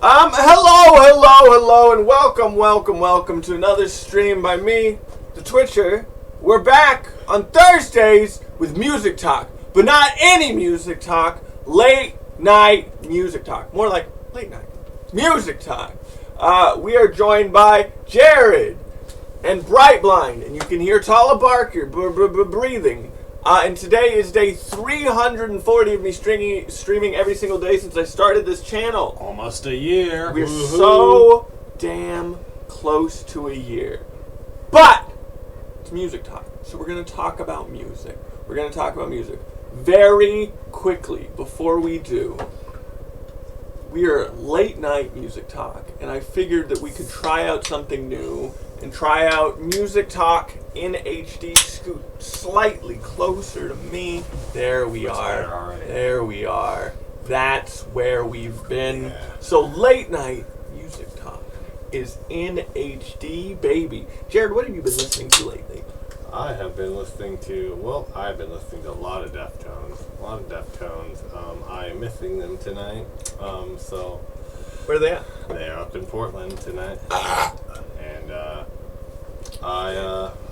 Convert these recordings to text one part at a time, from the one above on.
Hello, and welcome to another stream by me, the Twitcher. We're back on Thursdays with music talk, but not any music talk, late night music talk. More like late night music talk. We are joined by Jared and Brightblind, and you can hear Tala Barker breathing. And today is day 340 of me streaming every single day since I started this channel. Almost a year. We're so damn close to a year. But it's music talk. So we're going to talk about music. Very quickly, before we do, we are late night music talk, and I figured that we could try out something new and try out music talk in HD. Scoot slightly closer to me. There we are. That's where we've been. Yeah. So late night music talk is in HD, baby. Jared, what have you been listening to lately? I've been listening to a lot of Deftones. I'm missing them tonight. So Where are they at? they're up in Portland tonight.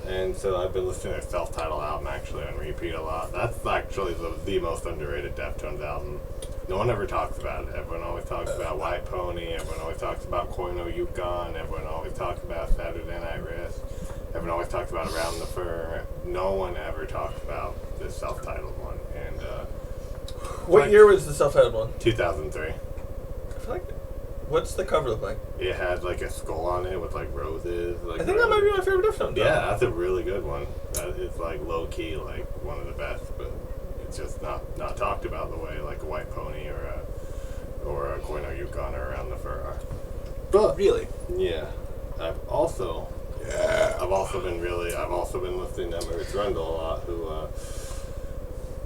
And so I've been listening to their self-titled album actually on repeat a lot. That's actually the most underrated Deftones album. No one ever talks about it. Everyone always talks about White Pony. Everyone always talks about Koi no Yukon. Everyone always talks about Saturday Night Wrist. Everyone always talks about Around the Fur. No one ever talks about this self-titled one. And What year was the self-titled one? 2003. I feel like. What's the cover look like? It had like a skull on it with like roses. Like I think that might be my favorite Deftones. Yeah, that's a really good one. It's like low key, like one of the best, but it's just not talked about the way like a White Pony or a Koi no Yukon or Around the Fur are. But really, yeah, I've also been listening to Emma Rundle a lot. Who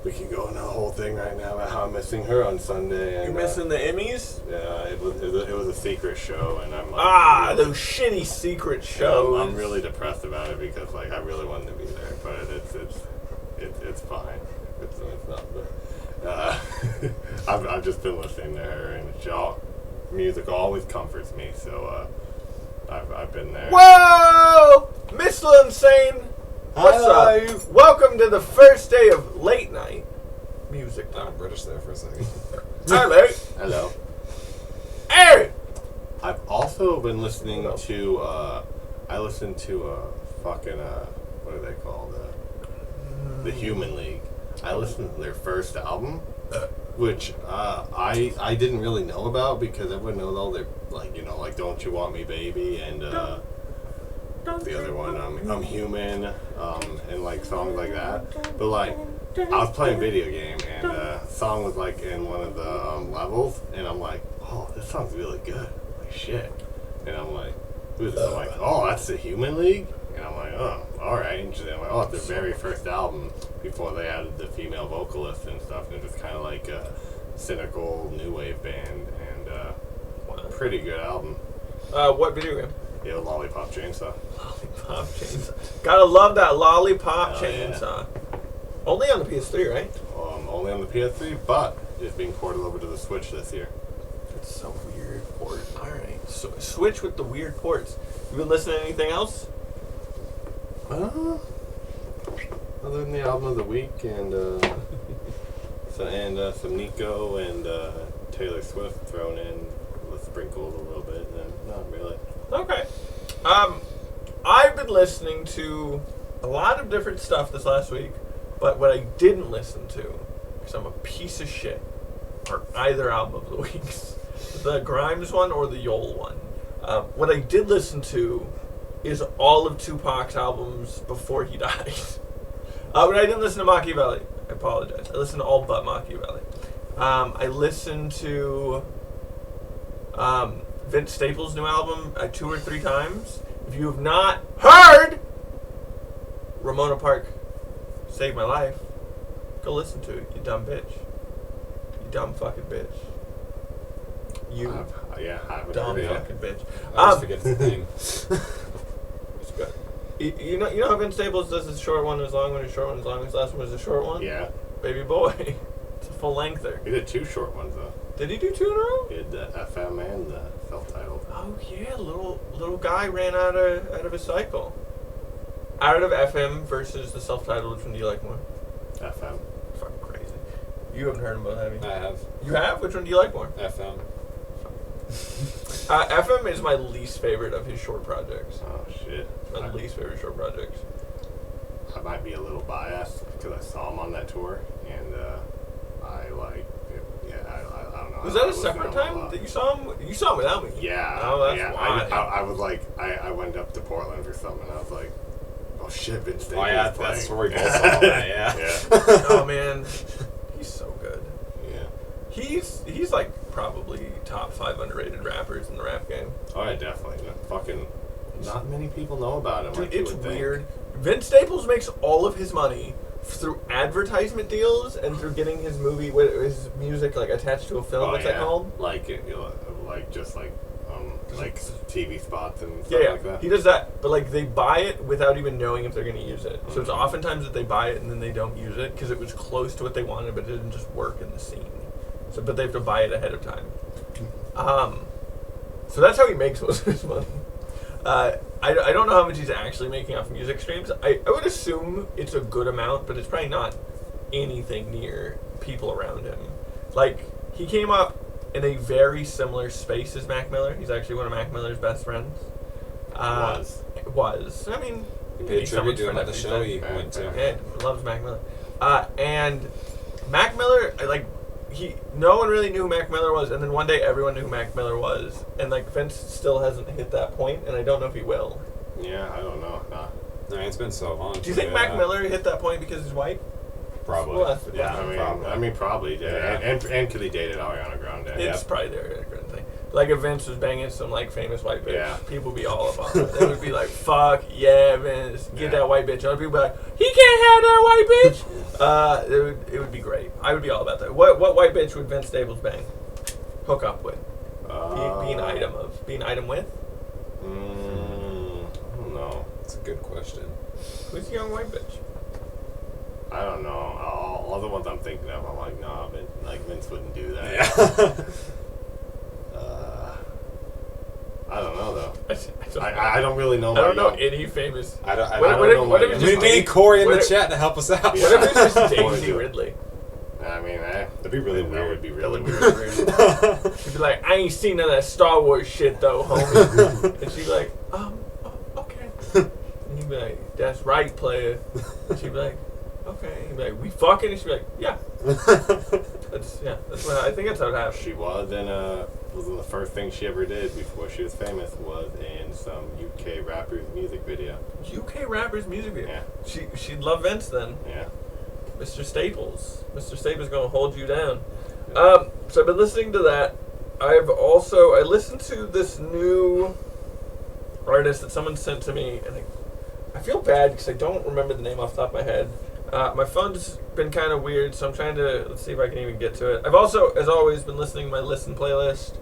we can go into a whole thing right now about how I'm missing her on Sunday. And, you're missing the Emmys? Yeah, it was a secret show, and I'm like, those shitty secret shows. I'm really depressed about it because like I really wanted to be there, but it's fine. It's not. But I've just been listening to her, and music always comforts me. So I've been there. Whoa, Mr. Insane. What's up? Welcome to the first day of late night music talk. I'm British there for a second. Hi, Larry. Hello. Aaron. I've also been listening to, I listened to fucking, what are they called? The Human League. I listened to their first album, which I didn't really know about because everyone knows all their, like, like Don't You Want Me Baby and the other one, I'm Human, and like songs like that. But like, I was playing video game and a song was like in one of the levels, and I'm like, oh, this song's really good. Like shit. And I'm like, who's this? I'm like, oh, that's the Human League? And I'm like, oh, alright. And I'm like, oh, it's their very first album before they added the female vocalist and stuff, and it was kind of like a cynical new wave band, and pretty good album. What video game? Yeah, Lollipop Chainsaw. Lollipop Chainsaw. Gotta love that Lollipop Chainsaw. Yeah. Only on the PS3, right? Only on the PS3, but it's being ported over to the Switch this year. That's so weird port. Alright, so Switch with the weird ports. You been listening to anything else? Other than the album of the week and some Nico and Taylor Swift thrown in with sprinkles a little bit, and not really. Okay. I've been listening to a lot of different stuff this last week, but what I didn't listen to, because I'm a piece of shit, are either album of the weeks. The Grimes one or the Yole one. What I did listen to is all of Tupac's albums before he died. But I didn't listen to Machiavelli. I apologize. I listened to all but Machiavelli. I listened to Vince Staples' new album 2 or 3 times. If you have not heard Ramona Park Saved My Life, go listen to it, you dumb bitch. You dumb fucking bitch. You dumb fucking bitch. I always forget the name. It's good. You know how Vince Staples does his short one as long when his short one is long, his last one was a short one? Yeah. Baby Boy. It's a full lengther. He did 2 short ones though. Did he do 2 in a row? He did the FM and the self-titled. Oh yeah, little guy ran out of his cycle. Out of FM versus the self-titled, which one do you like more? FM. Fucking crazy. You haven't heard them both, have you? I have You have? Which one do you like more? FM. FM is my least favorite of his short projects. Oh shit. My least favorite short projects. I might be a little biased because I saw him on that tour, and I like it. Yeah, I don't know. Was I that a listened to separate him a time lot. that you saw him? You saw him without me. Yeah. Oh, that's yeah. why. I was like, I went up to Portland for something, and I was like, oh shit, Vince Staples Oh yeah, is playing. that's where we both saw that. Yeah. Yeah. Oh man, he's so good. Yeah. He's like probably top 5 underrated rappers in the rap game. Oh yeah, definitely. Fucking, not many people know about him. Dude, like you it's would think. weird. Vince Staples makes all of his money through advertisement deals and through getting his his music like attached to a film. Oh, What's yeah. that called? Like it, you know, like TV spots and stuff Yeah, like that. he does that. But like they buy it without even knowing if they're going to use it. So it's Mhm. oftentimes that they buy it and then they don't use it because it was close to what they wanted, but it didn't just work in the scene. So, but they have to buy it ahead of time. So that's how he makes most of his money. I don't know how much he's actually making off music streams. I would assume it's a good amount, but it's probably not anything near people around him. Like, he came up in a very similar space as Mac Miller. He's actually one of Mac Miller's best friends. Was. I mean, He paid he's tribute someone's to him friend at the these show days. he went to. Yeah, loves Mac Miller. And Mac Miller, like, no one really knew who Mac Miller was, and then one day everyone knew who Mac Miller was, and like Vince still hasn't hit that point, and I don't know if he will. Yeah, I don't know. Nah. I mean, it's been so long. Do you think Mac Miller hit that point because he's white? Probably. Well, that's- Yeah, I mean, probably. Yeah. Yeah. And because he dated Ariana Grande. It's probably their good thing. Like if Vince was banging some like famous white bitch, Yeah. people would be all about it. They would be like, "Fuck yeah, Vince, get Yeah. that white bitch." Other people would be like, "He can't have that white bitch." It would be great. I would be all about that. What white bitch would Vince Staples bang? Hook up with? Be an item of? Be an item with? I don't know. That's a good question. Who's the young white bitch? I don't know. All the ones I'm thinking of, I'm like, nah, Vince wouldn't do that. Yeah. I don't know though. don't know. I don't really know. I don't know my- any famous. I don't What know. if it's We just need Corey in what the if- chat to help us out. What if it's just Yeah. Daisy Ridley? I mean, That'd be really that weird. would be That really would be weird. really weird. She'd be like, "I ain't seen none of that Star Wars shit though, homie." And she'd be like, okay. And he'd be like, "That's right, player." And she'd be like, "Okay." He'd be like, "We fucking?" And she'd be like, "Yeah." That's what I think that's how it happened. She was in the first thing she ever did before she was famous was in some UK rapper's music video. UK rapper's music video. Yeah. She'd love Vince then. Yeah. Mr. Staples. Mr. Staples gonna hold you down. So I've been listening to that. I listened to this new artist that someone sent to me, and I feel bad because I don't remember the name off the top of my head. My phone's been kind of weird, so I'm trying to let's see if I can even get to it. I've also, as always, been listening to my listen playlist.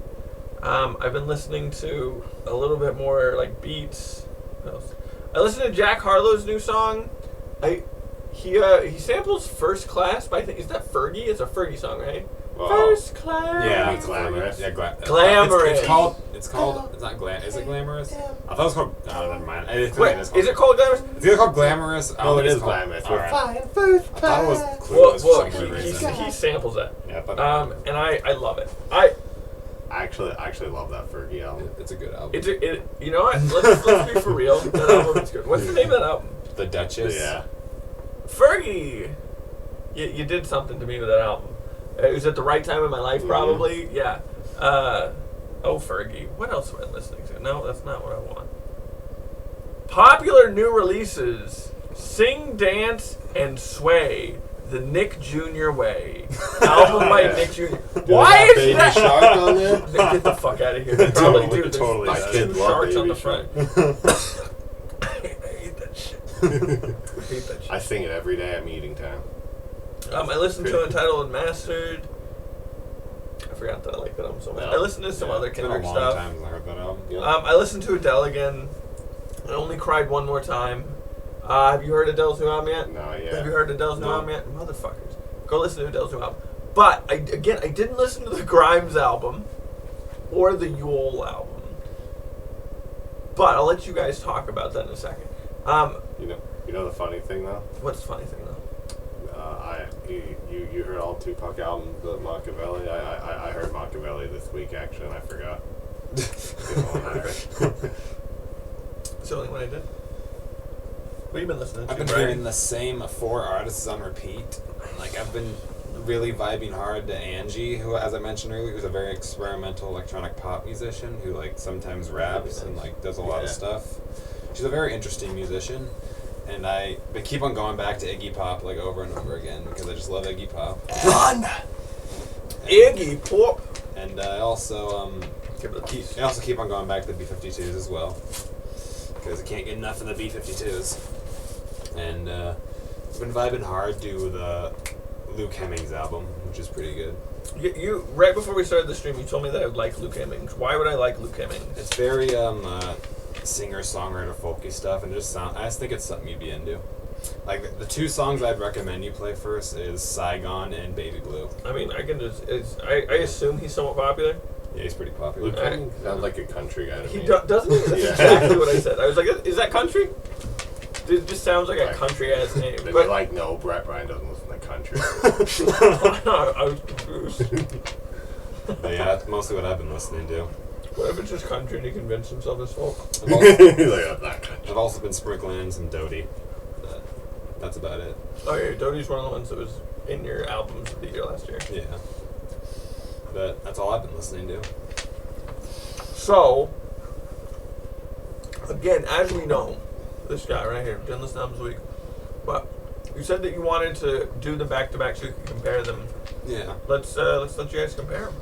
I've been listening to a little bit more like beats. What else? I listened to Jack Harlow's new song. He samples First Class, but I think is that Fergie? It's a Fergie song, right? Well, First Class. Yeah, Glamorous. Yeah, Glamorous. It's called. It's not glam. Is it glamorous? I thought it was called. Oh, never mind. Wait, is it called Glamorous? It's either called glamorous. I don't No, it think is it's called- glamorous. All We're right. flying first I thought it was class. clueless Well, for some weird reason. he samples that. Yeah, but And I love it. I actually love that Fergie album. it's a good album. You know what? Let's be for real. That album is good. What's the name of that album? The Duchess. Yeah. Fergie. You did something to me with that album. It was at the right time in my life, probably. Yeah. Fergie. What else am I listening to? No, that's not what I want. Popular new releases: Sing, Dance, and Sway. The Nick Jr. Way. Album by Yeah. Nick Jr. Why is Baby that? Shark on there? Get the fuck out of here. They probably do. There's Totally. like My two kids love sharks on Baby the front. Shark. I hate that shit. I hate that shit. I sing it every day at meeting time. I listened to Entitled and Mastered. I forgot that I like that album so much. I listened to some other It's been a Kendrick long stuff. time since I heard that album. Yeah. I listened to Adele again. I only cried one more time. Have you heard Adele's new album yet? No, yeah. Have you heard Adele's new No. album yet? Motherfuckers. Go listen to Adele's new album. But I didn't listen to the Grimes album or the Yule album. But I'll let you guys talk about that in a second. You know the funny thing though. What's the funny thing though? You heard all Tupac albums, but Machiavelli. I heard Machiavelli this week actually, and I forgot. It's the only one I did. What have you been listening to? I've been hearing the same 4 artists on repeat. Like, I've been really vibing hard to Angie, who, as I mentioned earlier, who's a very experimental electronic pop musician who, like, sometimes raps and, like, does a lot of stuff. She's a very interesting musician. And I keep on going back to Iggy Pop, like, over and over again because I just love Iggy Pop. Run! Iggy Pop! And I also, keep on going back to the B-52s as well because I can't get enough of the B-52s. And I've been vibing hard to the Luke Hemmings album, which is pretty good. You right before we started the stream, you told me that I would like Luke Hemmings. Why would I like Luke Hemmings? It's very singer-songwriter folky stuff, and I just think it's something you'd be into. Like, the 2 songs I'd recommend you play first is Saigon and Baby Blue. I mean, I can just... I assume he's somewhat popular. Yeah, he's pretty popular. Luke Hemmings sounds like a country guy to me. Doesn't he? That's exactly what I said. I was like, is that country? It just sounds like a country-ass name. They'd But be like, no, Brett Bryan doesn't listen to country. I was confused. But yeah, that's mostly what I've been listening to. What if it's just country and he convinced himself as folk? I've also been sprinkling in some Dodie. That's about it. Oh yeah, Dodie's one of the ones that was in your albums of the year last year. Yeah. But that's all I've been listening to. So, again, as we know, this guy right here, didn't listen to albums a week, but you said that you wanted to do the back-to-back so you can compare them. Yeah. Let's let you guys compare them.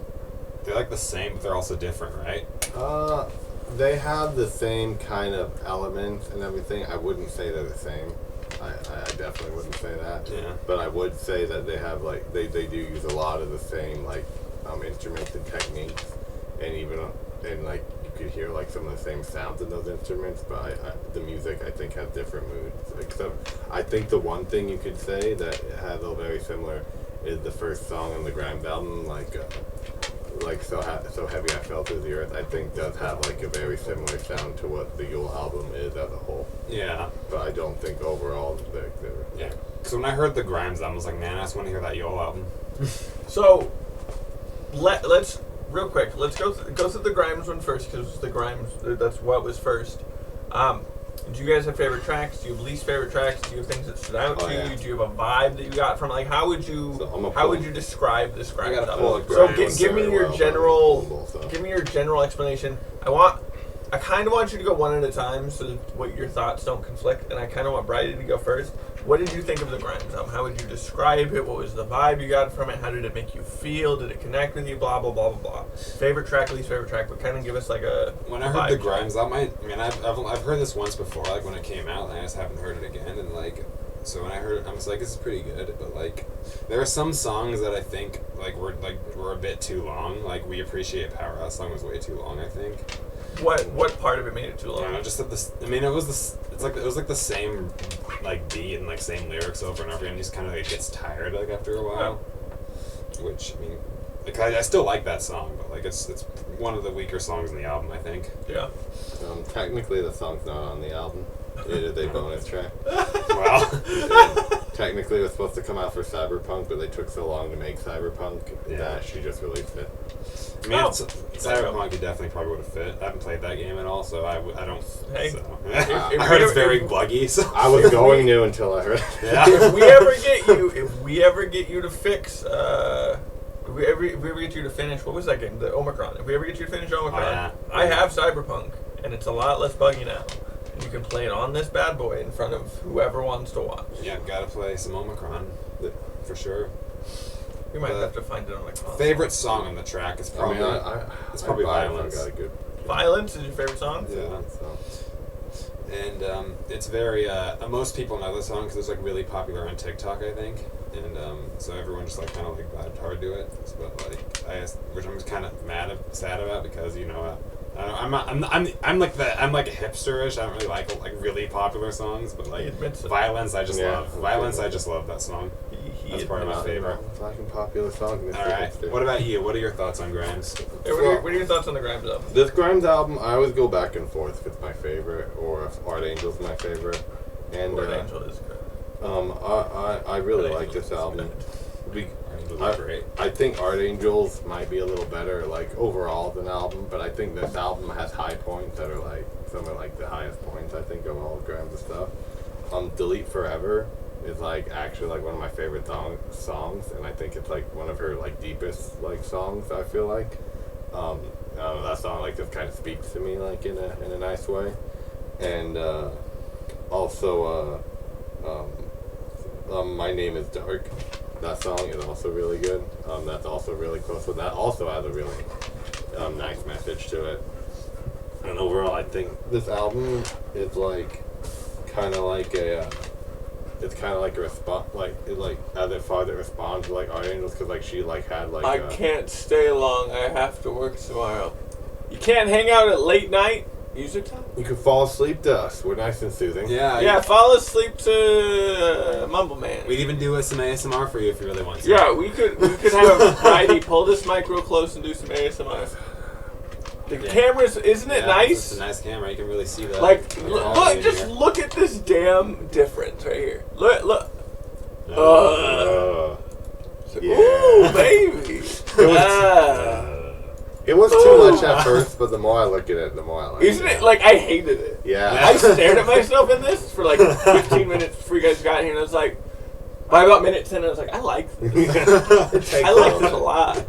They're like the same, but they're also different, right? They have the same kind of elements and everything. I wouldn't say they're the same. I definitely wouldn't say that. Yeah. But I would say that they have, like, they do use a lot of the same, like, instruments and techniques, and even and like you could hear like some of the same sounds in those instruments. But the music I think has different moods. Like, so I think the one thing you could say that has a very similar is the first song on the Grimes album, like so heavy I fell through the earth. I think does have like a very similar sound to what the Yule album is as a whole. Yeah. But I don't think overall they're yeah. Because when I heard the Grimes album, I was like, man, I just want to hear that Yule album. So, let's real quick. Let's go through the Grimes one first because the Grimes that's what was first. Do you guys have favorite tracks? Do you have least favorite tracks? Do you have things that stood out to you? Do you have a vibe that you got from like how would you describe this Grimes album? So give me your general explanation. I kind of want you to go one at a time so that what your thoughts don't conflict, and I kind of want Bridie to go first. What did you think of the Grimes album? How would you describe it? What was the vibe you got from it? How did it make you feel? Did it connect with you? Blah, blah, blah, blah, blah. Favorite track, least favorite track, but kind of give us like a When I heard the Grimes album, I've heard this once before, like when it came out, and I just haven't heard it again, and like, so when I heard it, I was like, this is pretty good, but like, there are some songs that I think were a bit too long. Like, We Appreciate Powerhouse song was way too long, I think. What part of it made it too long? I don't know, just that this. I mean, it was the same like beat and like same lyrics over and over again. It just kind of like gets tired like after a while. Yeah. Which I mean, like I still like that song, but like it's one of the weaker songs in the album, I think. Yeah. Technically, the song's not on the album. It is a bonus track. Well, technically, it was supposed to come out for Cyberpunk, but they took so long to make Cyberpunk that she just released it. I mean, Cyberpunk definitely probably would have fit. I haven't played that game at all, so I don't. Hey, so. I heard it's very buggy. So I was going to until I heard. Yeah. If we ever get you to fix, if we ever get you to finish, what was that game? The Omicron. If we ever get you to finish Omicron, yeah. I have Cyberpunk, and it's a lot less buggy now. You can play it on this bad boy in front of whoever wants to watch. Yeah, gotta play some Omicron, for sure. We might have to find it on the console. Favorite song on the track is probably it's probably Violence. Violence is your favorite song? Yeah. And it's very most people know the song because it's like really popular on TikTok, I think, and so everyone just like kind of like vibed hard to it. But like which I'm kind of sad about because I'm like a hipsterish. I don't really like really popular songs, but like Violence, I just love. Violence, I just love that song. That's probably my favorite. Fucking popular song. All right. What about you? What are your thoughts on Grimes? Hey, what are your thoughts on the Grimes album? This Grimes album, I always go back and forth if it's my favorite or if Art Angel's my favorite. And Art Angel is good. I really like this album. I think Art Angels might be a little better, like, overall than the album, but I think this album has high points that are, like, some of, like, the highest points, I think, of all of Grimes' stuff. Delete Forever is, like, actually, like, one of my favorite songs, and I think it's, like, one of her, like, deepest, like, songs, I feel like. I don't know, that song, like, just kind of speaks to me, like, in a nice way. And, also, My Name is Dark. That song is also really good. That's also really close. So that also has a really nice message to it. And overall, I think this album is like kind of like it's kind of like a response, like as it far as it responds to like Art Angels, because like she like had like I can't stay long. I have to work tomorrow. You can't hang out at late night. Music time? You can fall asleep to us. We're nice and soothing. Yeah, fall asleep to Mumble Man. We'd even do some ASMR for you if you really want to. Yeah, we could have Heidi pull this mic real close and do some ASMR. The cameras, isn't it nice? It's a nice camera. You can really see that. Like, look at this damn difference right here. Look. Yeah. Ooh, baby. It was too much at first, but the more I look at it, the more I like it. Isn't it? Like, I hated it. Yeah. I stared at myself in this for like 15 minutes before you guys got here, and I was like, by about minute 10, I was like, I like this. I like this a lot.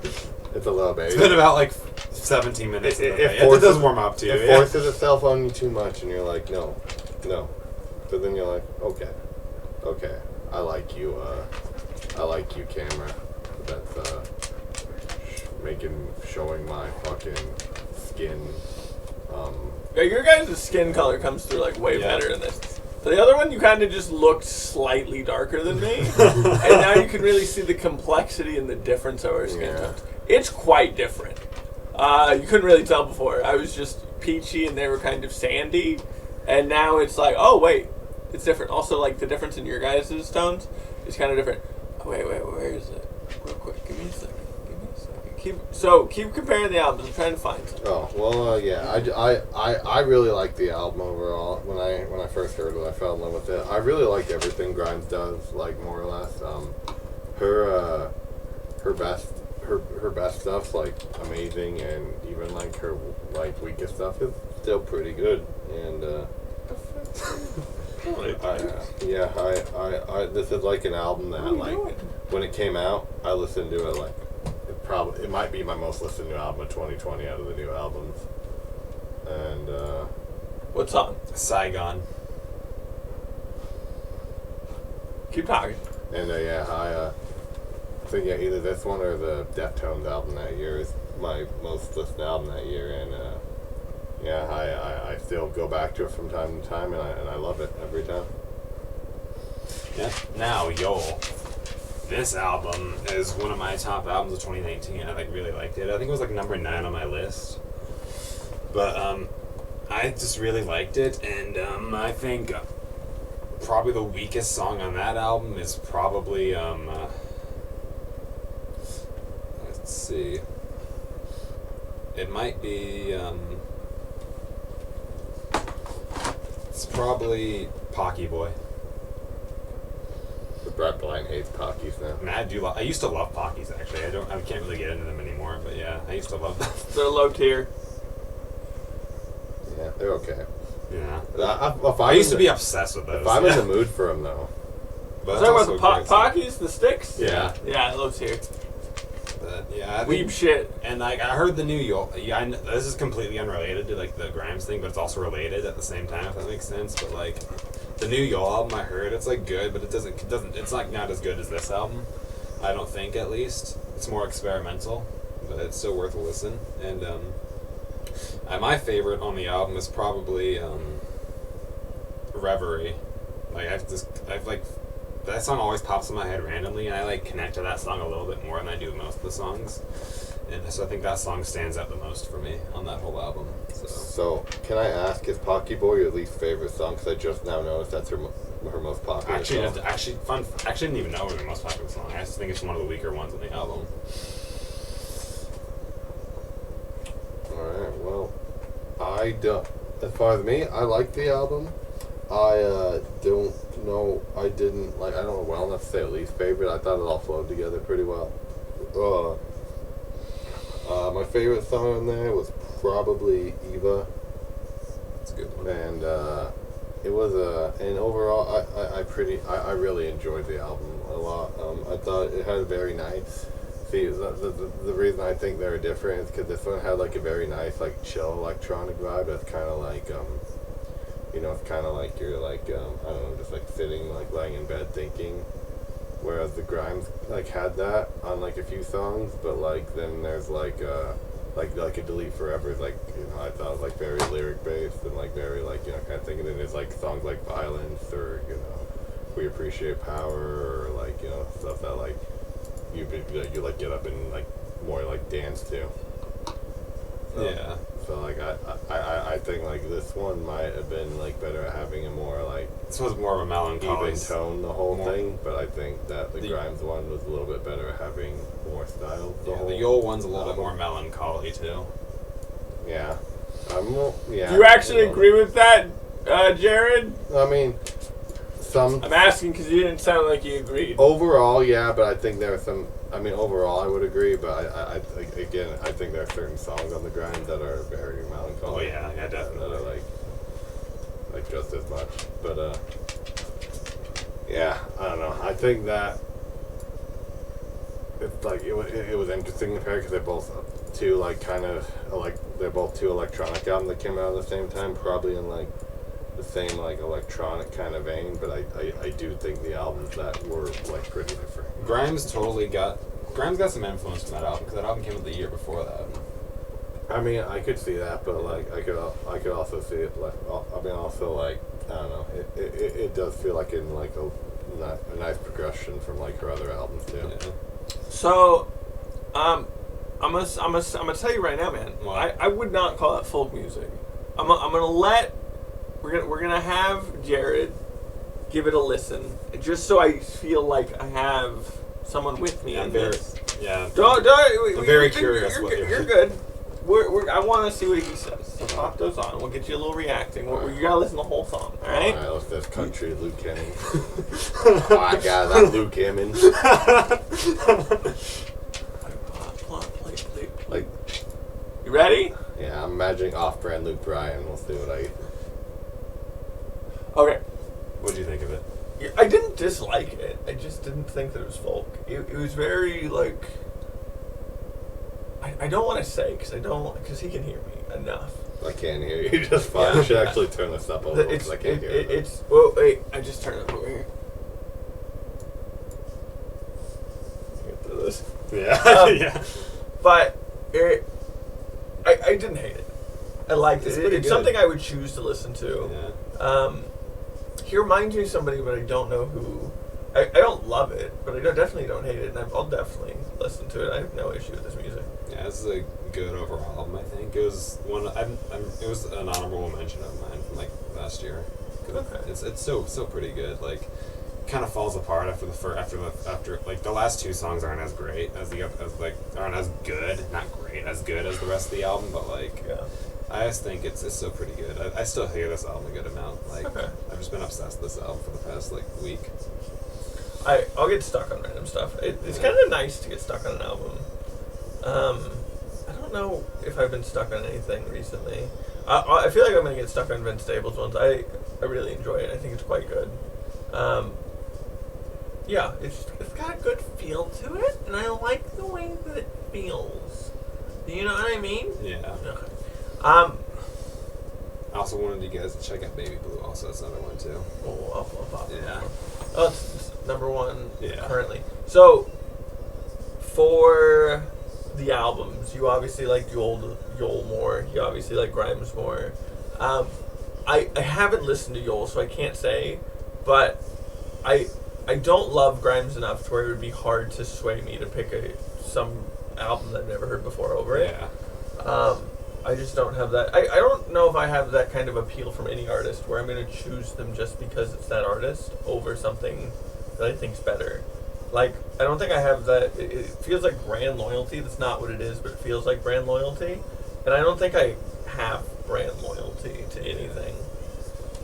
It's a little baby. It's been about like 17 minutes. It does warm up to you. It forces itself on you too much, and you're like, no. So then you're like, okay, I like you, camera. That's showing my fucking skin. Yeah, your guys' skin color comes through like way better in this. The other one, you kind of just looked slightly darker than me, and now you can really see the complexity and the difference of our skin tones. It's quite different. You couldn't really tell before. I was just peachy and they were kind of sandy, and now it's like, oh wait, it's different. Also, like the difference in your guys' tones is kind of different. Oh, wait, where is it? Real quick, give me a second. Keep comparing the albums. I'm trying to find something. Oh well, yeah. I really like the album overall. When I first heard it, I fell in love with it. I really like everything Grimes does, like more or less. Her best stuff's like amazing, and even like her like weakest stuff is still pretty good. And this is like an album that like when it came out, I listened to it like. It might be my most listened to album of 2020 out of the new albums. And what song? Saigon. Keep talking. And I think either this one or the Deftones album that year is my most listened album that year. And I still go back to it from time to time, and I love it every time. Yeah. Now, this album is one of my top albums of 2019. I really liked it. I think it was like number 9 on my list. But I just really liked it, and I think probably the weakest song on that album is probably let's see. It might be it's probably Pocky Boy. Brett Blind hates Pockies now. I used to love Pockies, actually. I can't really get into them anymore, but yeah, I used to love them. They're low tier. Yeah, they're okay. Yeah. I used to be obsessed with those. If I'm in the mood for them, though. But talking about the Pockies, the sticks? Yeah. Yeah, low tier. Yeah, weeb shit. And like I heard the new Yol. Yeah, this is completely unrelated to like the Grimes thing, but it's also related at the same time, if that makes sense. But like the new Yol album, I heard it's like good, but it doesn't. It's like not as good as this album. I don't think, at least. It's more experimental, but it's still worth a listen. And my favorite on the album is probably Reverie. Like that song always pops in my head randomly, and I like connect to that song a little bit more than I do most of the songs. And so I think that song stands out the most for me on that whole album. So can I ask, is Pocky Boy your least favorite song? Because I just now noticed that's her most popular Actually, song. I didn't even know it was the most popular song. I just think it's one of the weaker ones on the album. Alright, well, I don't. As far as me, I like the album. I don't know. I didn't like. I don't know well enough to say at least favorite. I thought it all flowed together pretty well. My favorite song on there was probably Eva, It's a good one. and it was and overall, I really enjoyed the album a lot. I thought it had a very nice. See, the reason I think they were different is because this one had like a very nice, like chill electronic vibe. That's kind of like, it's kind of like you're like, I don't know, just like sitting, like laying in bed thinking. Whereas the Grimes like had that on like a few songs, but like then there's like a Delete Forever is like, I thought was like very lyric based and like very like, kind of thinking it is like songs like Violence or We Appreciate Power or like stuff that like you like get up and like more like dance to. Yeah. So like I think like this one might have been like better at having a more like This was more of a melancholy even tone the whole more- thing, but I think that the Grimes one was a little bit better at having more style. The Yole one's a little bit more melancholy too. Yeah. Yeah. Do you actually agree with that, Jared? I mean, I'm asking because you didn't sound like you agreed. overall, yeah, but I think there are some. I mean, overall, I would agree, but I think there are certain songs on the Grimes that are very melancholy. Oh, yeah, definitely. That are like just as much, but yeah, I don't know. I think that it's like it was interesting to compare because they're both two like kind of like they're both two electronic albums that came out at the same time, probably in like the same like electronic kind of vein, but I do think the albums that were like pretty different. Grimes got some influence from that album because that album came out the year before that. I mean, I could see that, but like I could also see it like I mean also like I don't know it does feel like in like a nice progression from like her other albums too. Yeah. So, I'm gonna tell you right now, man. What? I would not call it folk music. I'm gonna let we're gonna have Jared give it a listen, just so I feel like I have someone with me. Yeah, in very- this. yeah. I'm very curious what You're, you're- you're good. I want to see what he says. So pop those on. We'll get you a little reacting. You gotta listen to the whole song, all right? Alright, let's this country Luke Hemmings. Oh my god, that Luke Hemmings. Play. Like, You ready? yeah, I'm imagining off-brand Luke Bryan. We'll see what I. Okay. What'd you think of it? Yeah, I didn't dislike it. I just didn't think that it was folk. It was very like. I don't want to say because he can hear me enough. I can't hear you just fine. Yeah. I should actually turn this up a little because I can't hear it. It's well wait. I just turned it over here. Get to this. Yeah. Yeah. But I didn't hate it. I liked It's it. pretty It's good. something I would choose to listen to. Yeah. He reminds me of somebody, but I don't know who. I don't love it, but I definitely don't hate it, and I'll definitely listen to it. I have no issue with this music. Yeah, this is a good overall album. I think it was one. It was an honorable mention of mine from like last year. 'Cause Okay. It's so pretty good. Like, kind of falls apart after like the last two songs aren't as great as aren't as good, not great, as good as the rest of the album, but like. Yeah. I just think it's still pretty good. I still hear this album a good amount. Like, Okay. I've just been obsessed with this album for the past like week. I'll get stuck on random stuff. It's kind of nice to get stuck on an album. I don't know if I've been stuck on anything recently. I feel like I'm gonna get stuck on Vince Staples ones. I really enjoy it. I think it's quite good. Yeah, it's got a good feel to it, and I like the way that it feels. You know what I mean? Yeah. Okay. I also wanted you guys to check out Baby Blue. Also, that's another one too. Oh, I'll pop. Yeah. Oh, it's number one Yeah. currently. So, for the albums, you obviously like Yole more. You obviously like Grimes more. I haven't listened to Yole, so I can't say, but I don't love Grimes enough to where it would be hard to sway me to pick some album that I've never heard before over it. Yeah. I just don't have that. I don't know if I have that kind of appeal from any artist where I'm going to choose them just because it's that artist over something that I think's better. Like, I don't think I have that. It feels like brand loyalty. That's not what it is, but it feels like brand loyalty. And I don't think I have brand loyalty to anything.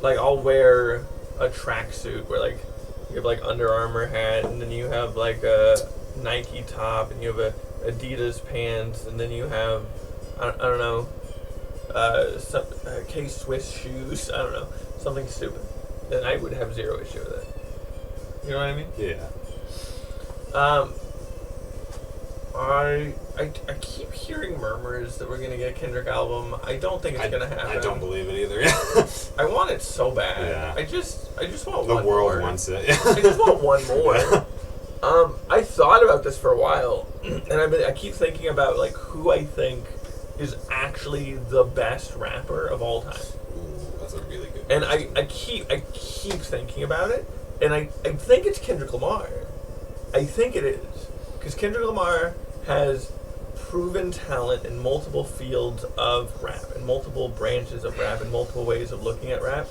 Like, I'll wear a tracksuit where, like, you have, like, Under Armour hat, and then you have, like, a Nike top, and you have a Adidas pants, and then you have, I don't know, some K-Swiss shoes. I don't know, something stupid. Then I would have zero issue with it. You know what I mean? Yeah. I keep hearing murmurs that we're gonna get a Kendrick album. I don't think it's gonna happen. I don't believe it either. I want it so bad. Yeah. I just want The one world more. wants it. I just want one more. Yeah. I thought about this for a while, and I keep thinking about like who I think is actually the best rapper of all time. Ooh, that's a really good And question. I keep thinking about it, and I think it's Kendrick Lamar. I think it is. Because Kendrick Lamar has proven talent in multiple fields of rap, and multiple branches of rap, and multiple ways of looking at rap.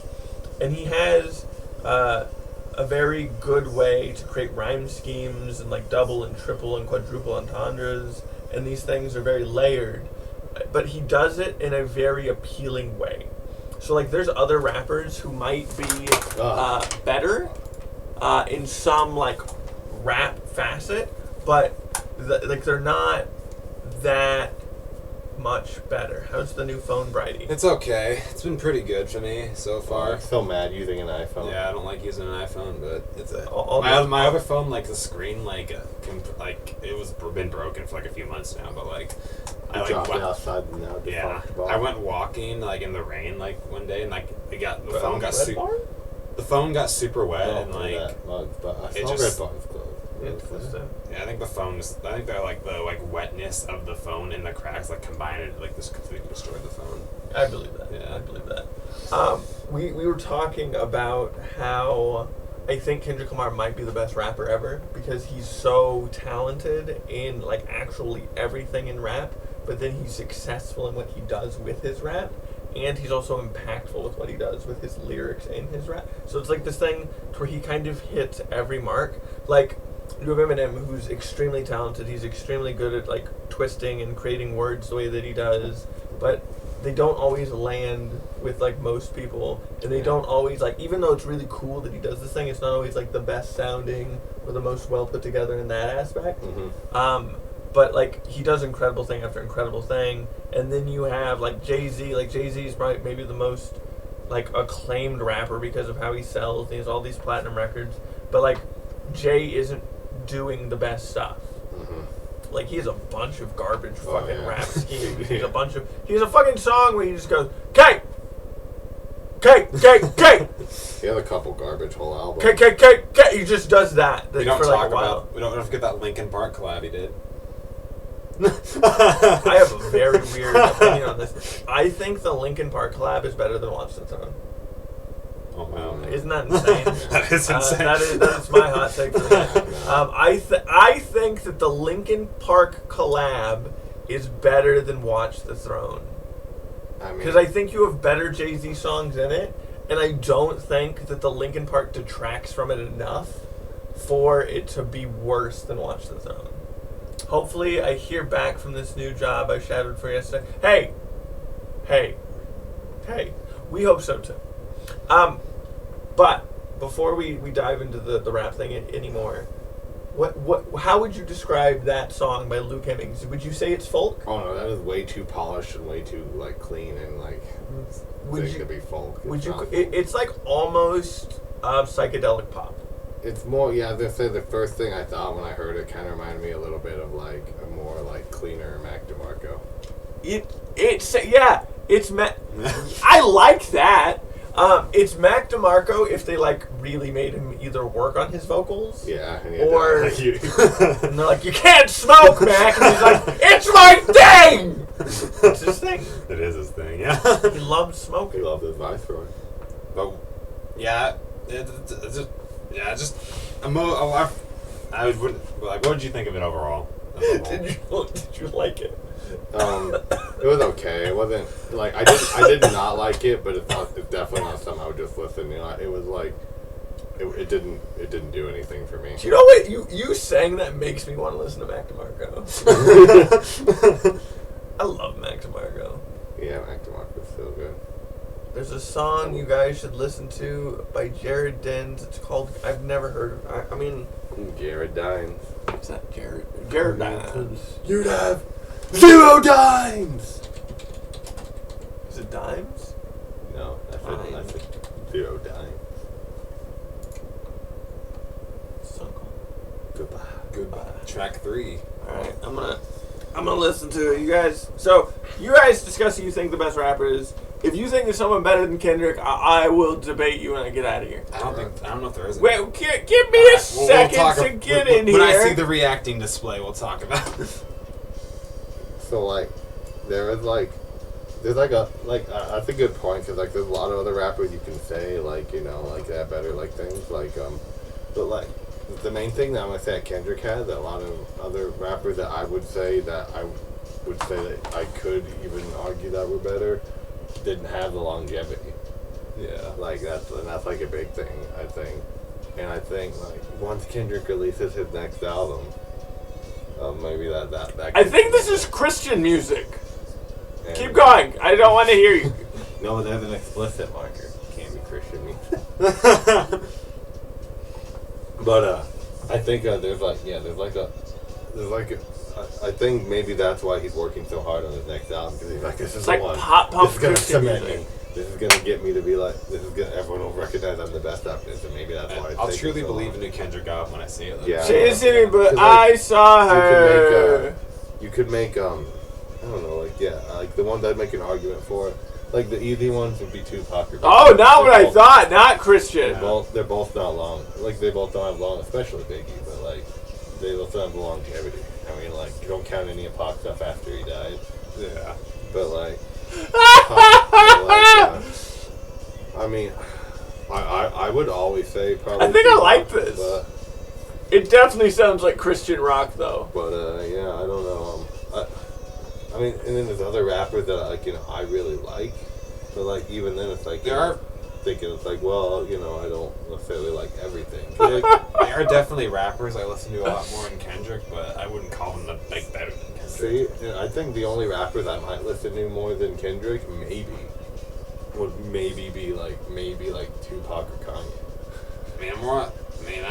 And he has a very good way to create rhyme schemes and like double and triple and quadruple entendres, and these things are very layered. But he does it in a very appealing way. So like there's other rappers who might be better in some like rap facet, but like they're not that much better. How's the new phone, Bridie? It's okay. It's been pretty good for me so far. I'm so mad using an iPhone. Yeah, I don't like using an iPhone, but it's my other phone, like the screen, like it was been broken for like a few months now, but like I dropped it outside and now yeah, defunct. I went walking like in the rain like one day and like the phone got super wet and like that mug, but I it saw just- Red Bar's closed. Interesting. yeah, I think they're like the wetness of the phone and the cracks like combined it like this completely destroyed the phone. I believe that. Yeah. I believe that. We were talking about how I think Kendrick Lamar might be the best rapper ever because he's so talented in like actually everything in rap, but then he's successful in what he does with his rap, and he's also impactful with what he does with his lyrics in his rap. So it's like this thing where he kind of hits every mark. Like you have Eminem, who's extremely talented. He's extremely good at like twisting and creating words the way that he does, but they don't always land with like most people, and they don't always like. Even though it's really cool that he does this thing, it's not always like the best sounding or the most well put together in that aspect. Mm-hmm. But like he does incredible thing after incredible thing, and then you have like Jay-Z. Like Jay-Z's probably maybe the most like acclaimed rapper because of how he sells. He has all these platinum records, but like Jay isn't doing the best stuff. Mm-hmm. Like he has a bunch of garbage fucking yeah. rap schemes. He has a fucking song where he just goes, K, K, K, K, He had a couple garbage whole albums. K, K, K, K. He just does that. We don't for talk like a while. about we don't forget that Linkin Park collab he did. I have a very weird opinion on this. I think the Linkin Park collab is better than Watch the Throne. Oh wow. Isn't that insane? That is insane. That is my hot take for that. I think that the Linkin Park collab is better than Watch the Throne. I mean, Because I think you have better Jay-Z songs in it, and I don't think that the Linkin Park detracts from it enough for it to be worse than Watch the Throne. Hopefully I hear back from this new job I shadowed for yesterday. Hey. We hope so too. But before we dive into the rap thing anymore, how would you describe that song by Luke Hemmings? Would you say it's folk? oh no, that is way too polished and way too like clean and like Would thing you- to be folk. Would It's you? not folk. It's like almost psychedelic pop. It's more, yeah. They say the first thing I thought when I heard it kind of reminded me a little bit of like a more like cleaner Mac DeMarco. I like that. It's Mac DeMarco if they like really made him either work on his vocals, Yeah, and Or- that. and they're like, "You can't smoke, Mac," and he's like, "It's my thing." It's his thing. It is his thing, yeah. He loves he smoking. loved his Viceroy. But yeah, I wouldn't like. What did you think of it overall? Did you like it? It was okay. It wasn't like I did not like it, but it's definitely not something I would just listen. You know, it was like it didn't do anything for me. Do you know what you saying that makes me want to listen to Mac DeMarco? I love Mac DeMarco. Yeah, Mac DeMarco's so good. There's a song you guys should listen to by Jared Dines. It's called I've never heard of. I mean, Jared Dines. what's that? Jared Dines. You'd have 0 dimes. Is it Dimes? No, I said 0 dimes. Song called Goodbye. Goodbye. Track 3. All right, I'm gonna listen to it. You guys, so you guys discuss who you think the best rapper is. If you think there's someone better than Kendrick, I will debate you when I get out of here. I don't know if there is. Wait, give me a second to get in here. When I see the reacting display, we'll talk about it. So like, there's like that's a good point because like there's a lot of other rappers you can say like you know like that better like things like but like the main thing that I'm gonna say that Kendrick has that a lot of other rappers that I would say that I could even argue that were better didn't have the longevity. Yeah. Like that's like a big thing I think, and I think like once Kendrick releases his next album, maybe that. I think this is Christian music. and- Keep going. I don't want to hear you. No, there's an explicit marker. Can't be Christian music. But I think I think maybe that's why he's working so hard on his next album because he's like, this is It's the like one. pop punk This is gonna Christian cement music. me. This is gonna get me to be like, everyone will recognize I'm the best after this, and maybe that's why. I'll truly believe in a Kendrick album when I see it. Though. Yeah. Chasing me, but 'Cause, like, I saw her. You could make I don't know, like like the ones I'd make an argument for, like the easy ones would be Tupac or Oh, not what I both- thought. Not Christian. They're both not long. Like they both don't have long, especially Biggie, but like they both don't have the longevity. I mean, like you don't count any of Pac stuff after he died, Yeah. but like, I mean, I would always say probably. I think I Tupac, like this. It definitely sounds like Christian rock, though. But yeah, I don't know. I mean, and then there's other rappers that I really like, but like even then it's like thinking it's like, well, I don't necessarily like everything. There are definitely rappers I listen to a lot more than Kendrick, but I wouldn't call them like better than Kendrick. See, I think the only rappers I might listen to more than Kendrick would maybe be like Tupac or Kanye.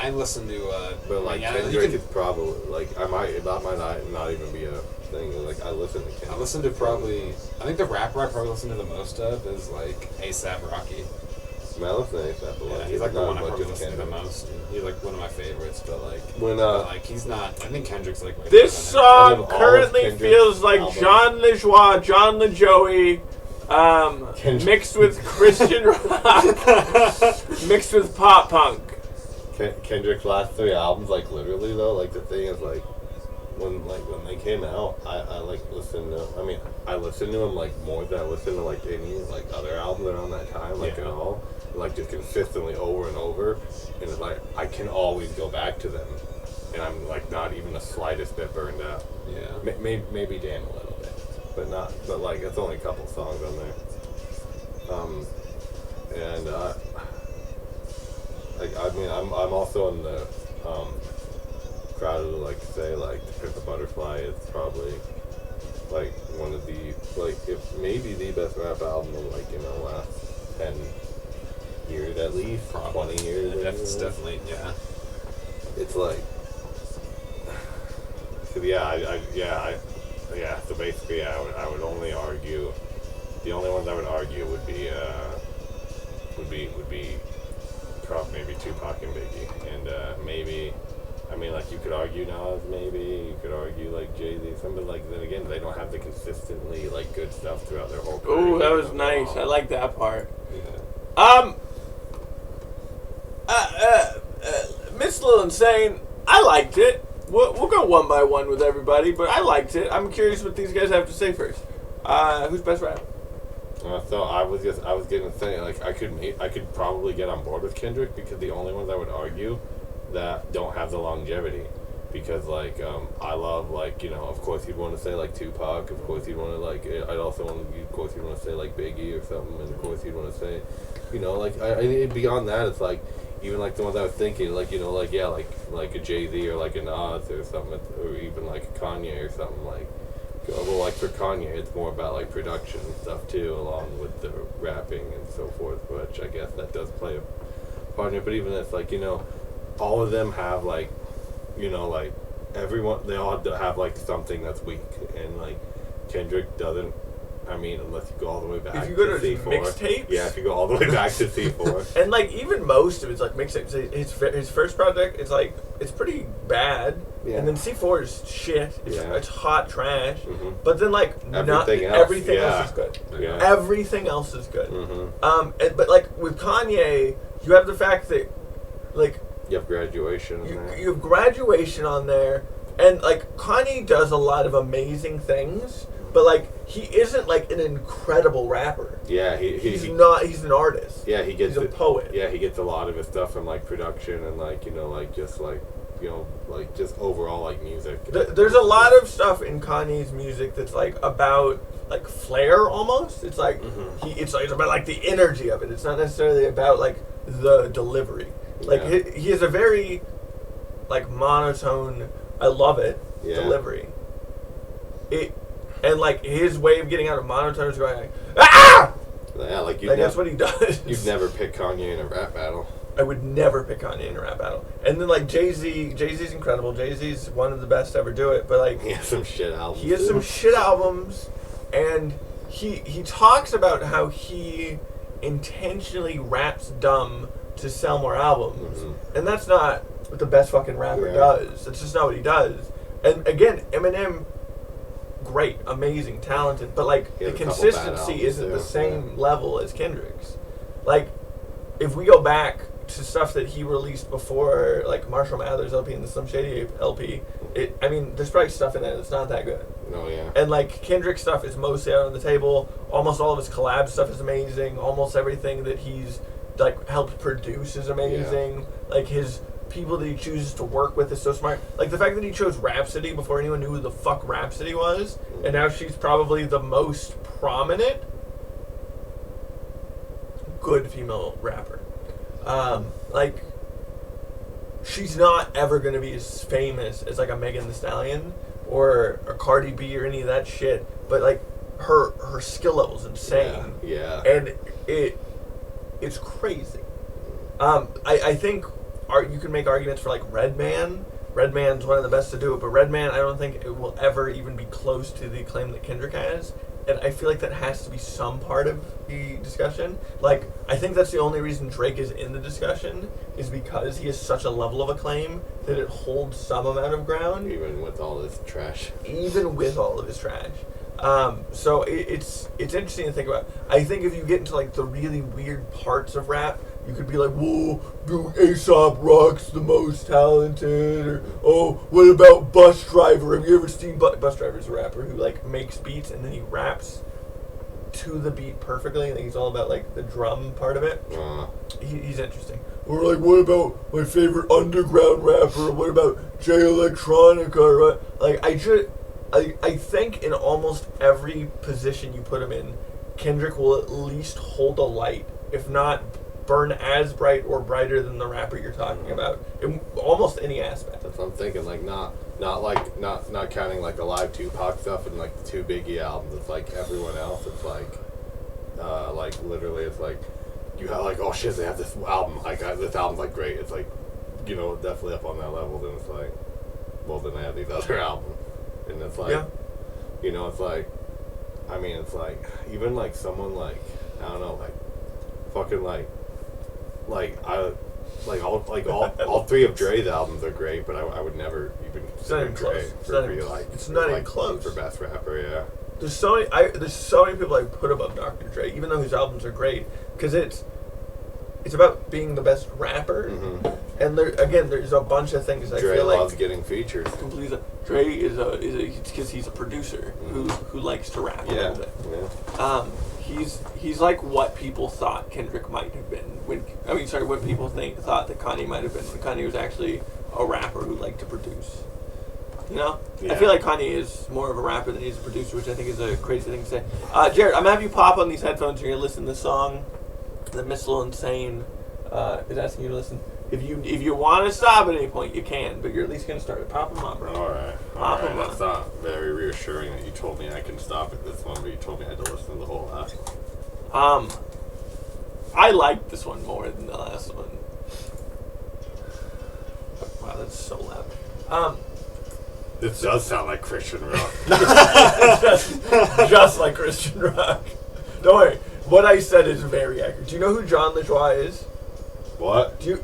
I listen to But like Kendrick is probably like that might not even be a thing. Like I listen to Kendrick. I listen to I think the rapper I probably listen to the most of is like A$AP Rocky. Smell nice, that Yeah, he's like the one I probably listen to the most. He's like one of my favorites, but like he's not. I think Kendrick's like my This I song have all of currently Kendrick's feels like albums. John LeJoie, John LeJoey, mixed with Christian rock, mixed with pop punk. Kendrick's last 3 albums, like literally though, like the thing is like when they came out, I like listened to. I mean, I listened to them like more than I listened to like any like other albums around that time, like at all. Like just consistently over and over, and it's like I can always go back to them, and I'm like not even the slightest bit burned out. Yeah. Maybe Dan a little bit, but like it's only a couple songs on there. Like I mean I'm also in the crowd who like to say like To Pimp a Butterfly is probably like one of the if maybe the best rap album in like last 10 years at least, 20 years. It's definitely It's like, so so basically, I would only argue, the only ones I would argue would be probably maybe Tupac and Biggie, and maybe, I mean, like you could argue Nas, maybe you could argue like Jay-Z, something like. Then again, they don't have the consistently like good stuff throughout their whole career. Ooh, that was nice. I like that part. Yeah. Miss Lil Insane, I liked it. We'll go one by one with everybody, but I liked it. I'm curious what these guys have to say first. Who's best rapper? So I was getting to say like I could probably get on board with Kendrick because the only ones I would argue that don't have the longevity because like I love like of course you'd want to say like Tupac, of course you'd want to like I'd also want to of course you'd want to say like Biggie or something, and of course you'd want to say like I beyond that it's like even like the ones I was thinking like like a Jay-Z or like a Nas or something, or even like a Kanye or something like. Well, like for Kanye, it's more about like production and stuff too, along with the rapping and so forth. Which I guess that does play a part in it. But even if like all of them have like like everyone, they all have like something that's weak, and like Kendrick doesn't. I mean, unless you go all the way back if you go to C4. mixtapes, Yeah, if you go all the way back to C4. and like even most of it's like mixtapes. His first project, it's pretty bad. Yeah. And then C4 is shit. It's hot trash. Mm-hmm. But then like everything else is good. Yeah. Everything else is good. Mm-hmm. But like with Kanye, you have the fact that like you have Graduation on there. You have Graduation on there, and like Kanye does a lot of amazing things, but like he isn't like an incredible rapper. Yeah, he's an artist. Yeah, he's a poet. Yeah, he gets a lot of his stuff from like production and like like just like like just overall like music. There's a lot of stuff in Kanye's music that's like about like flair almost. It's like it's about like the energy of it. It's not necessarily about like the delivery. Like he has a very like monotone. I love it. Delivery. And like his way of getting out of monotone is going like, ah! Yeah, like that's what he does. You'd never pick Kanye in a rap battle. I would never pick Kanye in a rap battle. And then like Jay-Z's incredible. Jay-Z's one of the best to ever do it. But like he has some shit albums. He has some shit albums, and he talks about how he intentionally raps dumb to sell more albums, and that's not what the best fucking rapper does. That's just not what he does. And again, Eminem, great, amazing, talented, but like the consistency isn't the same level as Kendrick's. Like if we go back to stuff that he released before, like Marshall Mathers LP and the Slim Shady LP, there's probably stuff in there that's not that good. No, yeah. And like Kendrick stuff is mostly out on the table. Almost all of his collab stuff is amazing. Almost everything that he's like helped produce is amazing. Yeah. Like his people that he chooses to work with is so smart. Like the fact that he chose Rhapsody before anyone knew who the fuck Rhapsody was, and now she's probably the most prominent good female rapper. Like she's not ever gonna be as famous as like a Megan Thee Stallion or a Cardi B or any of that shit, but like her skill level's insane. Yeah. And it's crazy. I think you can make arguments for like Redman. Redman's one of the best to do it, but Redman I don't think it will ever even be close to the acclaim that Kendrick has. And I feel like that has to be some part of the discussion. Like, I think that's the only reason Drake is in the discussion, is because he has such a level of acclaim that it holds some amount of ground. Even with all this trash. Even with all of his trash. So it's interesting to think about. I think if you get into like the really weird parts of rap, you could be like, whoa, A$AP Rock's the most talented, or oh, what about Bus Driver? Have you ever seen Bus Driver's a rapper who like makes beats and then he raps to the beat perfectly. I think he's all about like the drum part of it. He's interesting. Or like, what about my favorite underground rapper? What about Jay Electronica? Right? Like I think in almost every position you put him in, Kendrick will at least hold a light, if not burn as bright or brighter than the rapper you're talking about in almost any aspect. That's what I'm thinking. Like not counting like the live Tupac stuff and like the two Biggie albums. It's like everyone else. It's like literally, it's like you have like, oh shit, they have this album. Like this album's like great. It's like definitely up on that level. Then it's like, well, then they have these other albums, and it's like it's like, I mean, it's like even like someone like I don't know, like fucking all three of Dre's albums are great, but I would never even consider Dre it's not even close for best rapper. Yeah, there's so many people I put above Dr. Dre, even though his albums are great, because it's about being the best rapper, and there's a bunch of things I Dre feel like loves getting featured. Dre is because he's a producer who likes to rap a little bit. Yeah. He's like what people thought Kendrick might have been what people thought that Kanye might have been when Kanye was actually a rapper who liked to produce. You know? I Yeah. feel like Kanye is more of a rapper than he's a producer, which I think is a crazy thing to say. Jared, I'm gonna have you pop on these headphones. You're gonna listen to the song that Missile Insane is asking you to listen. If you want to stop at any point, you can, but you're at least gonna start it. Pop them up, bro. Alright. Pop 'em That's on. not very reassuring that you told me I can stop at this one, but you told me I had to listen to the whole last one. I liked this one more than the last one. Wow, that's so loud. This does sound like Christian rock. just like Christian rock. Don't worry. What I said is very accurate. Do you know who John LaJoie is? What? Do you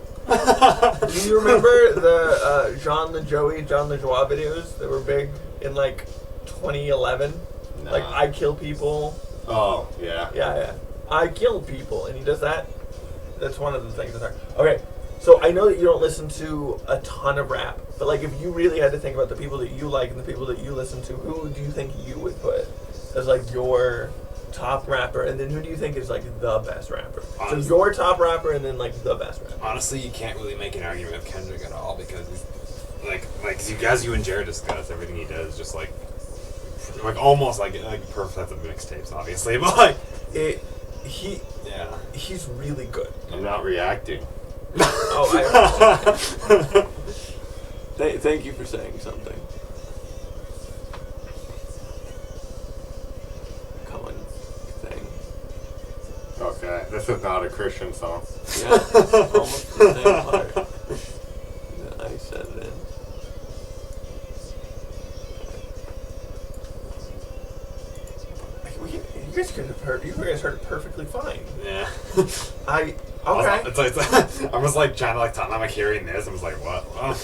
remember the John LaJoie videos that were big in like 2011? Nah. Like I kill people. Oh, yeah. Yeah. I kill people, and he does that. That's one of the things. Okay, so I know that you don't listen to a ton of rap, but like if you really had to think about the people that you like and the people that you listen to, who do you think you would put as like your top rapper, and then who do you think is like the best rapper? Honestly. So your top rapper, and then like the best rapper. Honestly, you can't really make an argument with Kendrick at all because he's like as you and Jared discussed, everything he does is just like almost like perfect sets of mixtapes, obviously, but like He's really good. I'm not reacting. Oh, thank you for saying something. Cohen thing. Okay, this is not a Christian song. Yeah, almost the same part that I said it in. You guys heard it perfectly fine. yeah. Okay. I was like trying to like time. I'm like hearing this. I was like, what?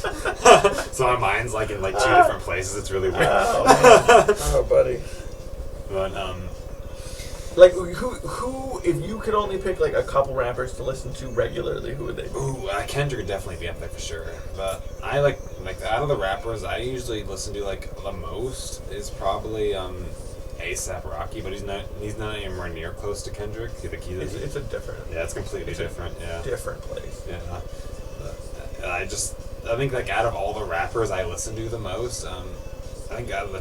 So my mind's like in like two different places. It's really weird. Oh, buddy. But Like who? If you could only pick like a couple rappers to listen to regularly, who would they be? ooh, Kendrick would definitely be up there for sure. But I like out of the rappers I usually listen to like the most is probably A$AP Rocky, but he's not anywhere near close to Kendrick. It's a different. Yeah, it's completely different. Yeah. Different place. Yeah. But I think like out of all the rappers I listen to the most, I think I'm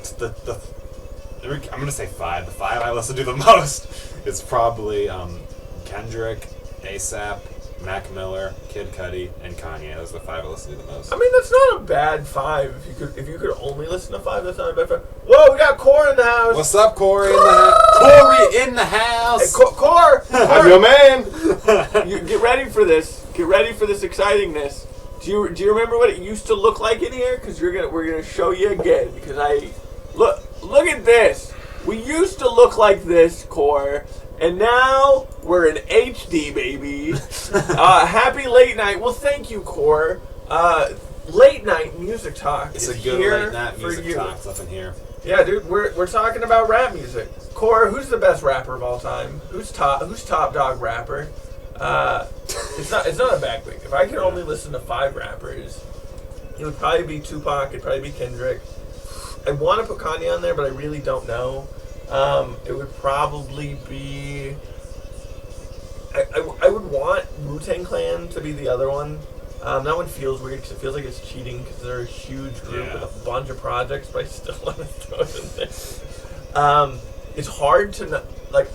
gonna say five. The five I listen to the most is probably Kendrick, A$AP, Mac Miller, Kid Cudi, and Kanye. Those are the five I listen to the most. I mean, that's not a bad five. If you could only listen to five, that's not a bad five. Whoa, we got Core in the house. What's up, Corey? Corey in the house. Hey, Core, I'm your man! you get ready for this. Get ready for this excitingness. Do you remember what it used to look like in here? Because we're gonna show you again. Because look at this. We used to look like this, Core. And now we're in HD, baby. Happy late night. Well, thank you, Core. Late night music talk. It's is a good here late night for music you. talk up in here. Yeah, dude, we're talking about rap music. Core, who's the best rapper of all time? Who's top dog rapper? It's not a bad pick. If I could only listen to five rappers, it would probably be Tupac. It'd probably be Kendrick. I want to put Kanye on there, but I really don't know. It would probably be. I would want Wu-Tang Clan to be the other one. That one feels weird because it feels like it's cheating because they're a huge group with a bunch of projects, but I still want to throw it in there. It's hard to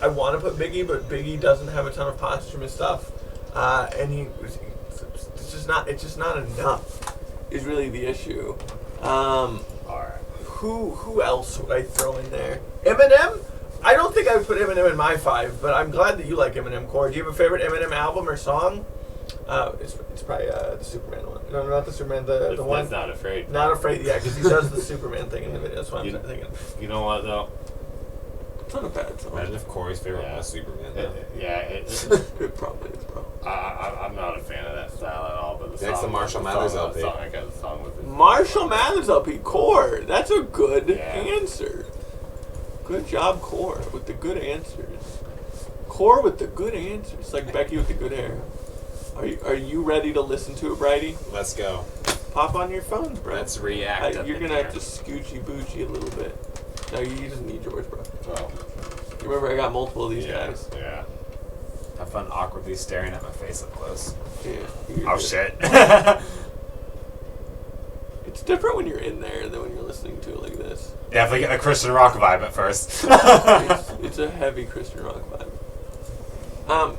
I want to put Biggie, but Biggie doesn't have a ton of posthumous stuff, and it's just not enough. Is really the issue. Alright. Who else would I throw in there? Eminem? I don't think I would put Eminem in my five, but I'm glad that you like Eminem, Corey. Do you have a favorite Eminem album or song? It's probably the Superman one. No, not the Superman. The one. Not Afraid. Not Afraid. Yeah, because he does the Superman thing in the video. That's what I'm thinking. You know what though? It's not a bad song. Imagine if Corey's favorite was Superman. Though. It probably is, bro. I'm not a fan of that style at all. But the Next song, to Marshall Mathers LP. I got the song with it. Marshall Mathers LP, Core. That's a good Yeah. answer. Good job, Core, with the good answers. Core with the good answers, like Becky with the good hair. Are you ready to listen to it, Bridie? Let's go. Pop on your phones, bro. Let's react. You're gonna have to scoochy boochy a little bit. No, you just need yours, bro. Oh. You remember I got multiple of these guys. Yeah. Have fun awkwardly staring at my face up close. Yeah. Oh shit. It's different when you're in there than when you're listening to it like this. Definitely get a Christian rock vibe at first. It's a heavy Christian rock vibe.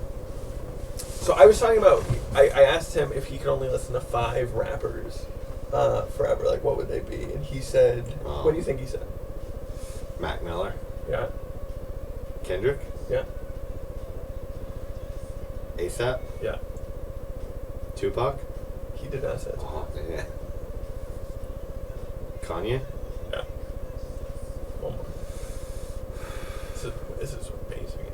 So I was talking about, I asked him if he could only listen to 5 rappers forever, like what would they be? And he said, what do you think he said? Mac Miller, Yeah. Kendrick, Yeah. ASAP, Yeah. Tupac. He did not say that. Oh, yeah. Kanye. Yeah. One more. This is amazing.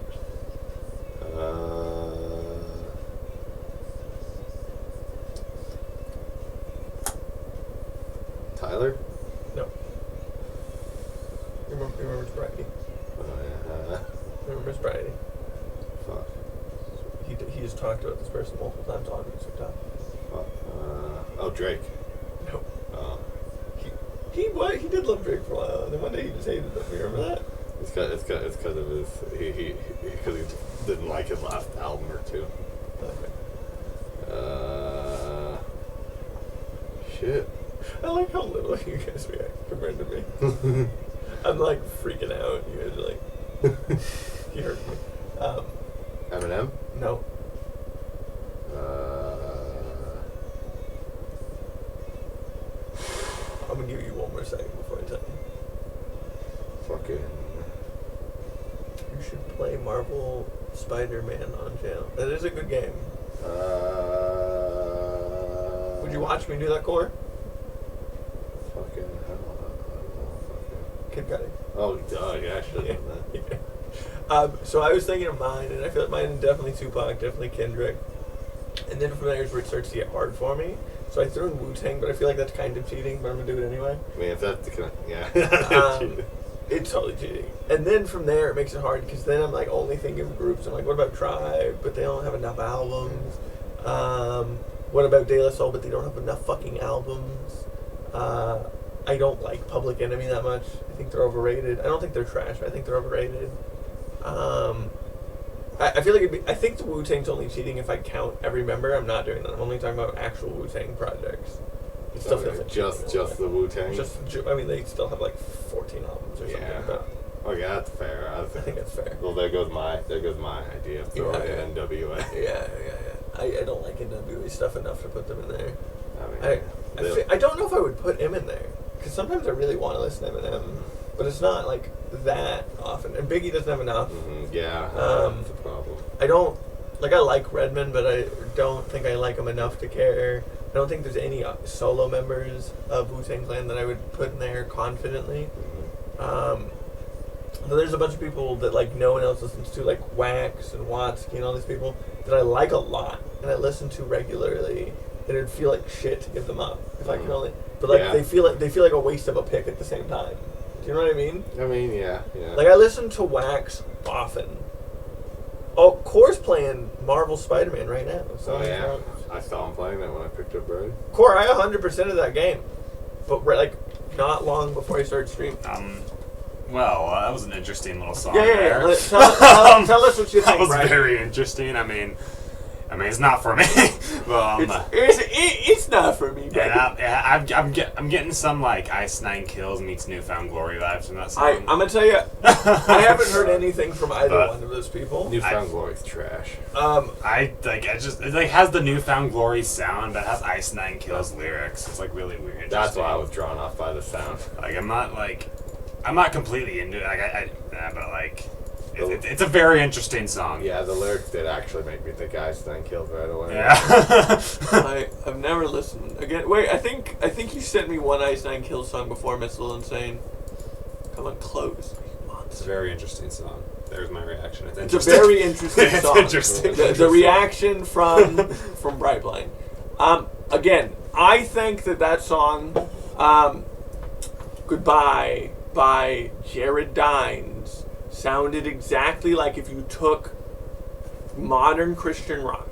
Tyler. No. Remember Spritey. Remember Spritey. Fuck. He has talked about this person multiple times on Music Talk. Fuck. Oh, Drake. No. Oh. He did love Drake for a while, and then one day he just hated him. You remember that? It's because of his he didn't like his last album or two. Okay. Shit. I like how little you guys react compared to me. I'm like freaking out. You guys are like, you heard me. Eminem. No. I'm gonna give you one more second before I tell you. Fucking. You should play Marvel Spider-Man on channel. That is a good game. Would you watch me do that, Core? Fucking hell. Kid Cudi. Oh, duh, yeah, I should have done that. Yeah. So I was thinking of mine, and I feel like mine is definitely Tupac, definitely Kendrick. And then from there is where it starts to get hard for me. So I threw in Wu-Tang, but I feel like that's kind of cheating, but I'm going to do it anyway. I mean, if that's the kind of, yeah. It's totally cheating. And then from there, it makes it hard, because then I'm like only thinking of groups. I'm like, what about Tribe? But they don't have enough albums. What about De La Soul? But they don't have enough fucking albums. I don't like Public Enemy that much. I think they're overrated. I don't think they're trash. I think they're overrated. I feel like I think the Wu-Tang's only cheating if I count every member. I'm not doing that. I'm only talking about actual Wu-Tang projects. It still feels like just the Wu-Tang. I mean, they still have like 14 albums or something. But oh yeah, that's fair. I think that's fair. Well, there goes my idea of throwing in NWA. Yeah. I don't like NWA stuff enough to put them in there. I mean, I don't know if I would put him in there, because sometimes I really want to listen to Eminem, but it's not like that often. And Biggie doesn't have enough. Yeah, that's a problem. I like Redman, but I don't think I like him enough to care. I don't think there's any solo members of Wu-Tang Clan that I would put in there confidently. But there's a bunch of people that like no one else listens to, like Wax and Watsky and all these people that I like a lot and I listen to regularly. And it'd feel like shit to give them up if I can only. But like they feel like a waste of a pick at the same time. Do you know what I mean? I mean, yeah. Like I listen to Wax often. Oh, Core's playing Marvel Spider-Man right now. So I saw him playing that when I picked up Bird. Core, I 100% of that game, but like not long before I started streaming. Well, that was an interesting little song. Yeah. There. Tell us what you think. That was Brian. very interesting. I mean, it's not for me. It's not for me, baby. I'm getting some like Ice Nine Kills meets Newfound Glory vibes from that song. I'm gonna tell you, I haven't heard anything from either one of those people. Newfound Glory's trash. It has the Newfound Glory sound, but it has Ice Nine Kills lyrics. It's like really weird. That's why I was drawn off by the sound. Like I'm not completely into it. But like. It's a very interesting song. Yeah, the lyrics did actually make me think Ice Nine Kills right away. Yeah. I've never listened again. Wait, I think you sent me one Ice Nine Kills song before, Miss Little Insane. Come on, close. It's a very interesting song. There's my reaction. It's a very interesting song. It's interesting. The reaction from Bright Blind. Again, I think that song, Goodbye by Jared Dines, sounded exactly like if you took modern Christian rock,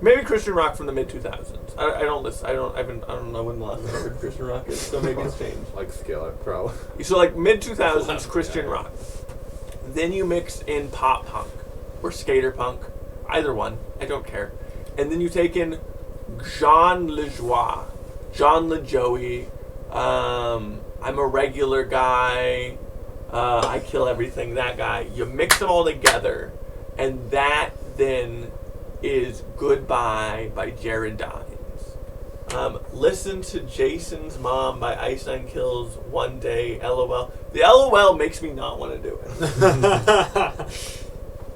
maybe Christian rock from the mid 2000s. I don't listen. I don't know when the last time I heard Christian rock is. So maybe it's changed. Like Skillet, probably. So like mid 2000s Christian rock. Then you mix in pop punk or skater punk, either one. I don't care. And then you take in Jean LaJoie, I'm a regular guy. I kill everything. That guy. You mix them all together, and that then is Goodbye by Jared Dines. Listen to Jason's Mom by Ice Nine Kills One Day. LOL. The LOL makes me not want to do it.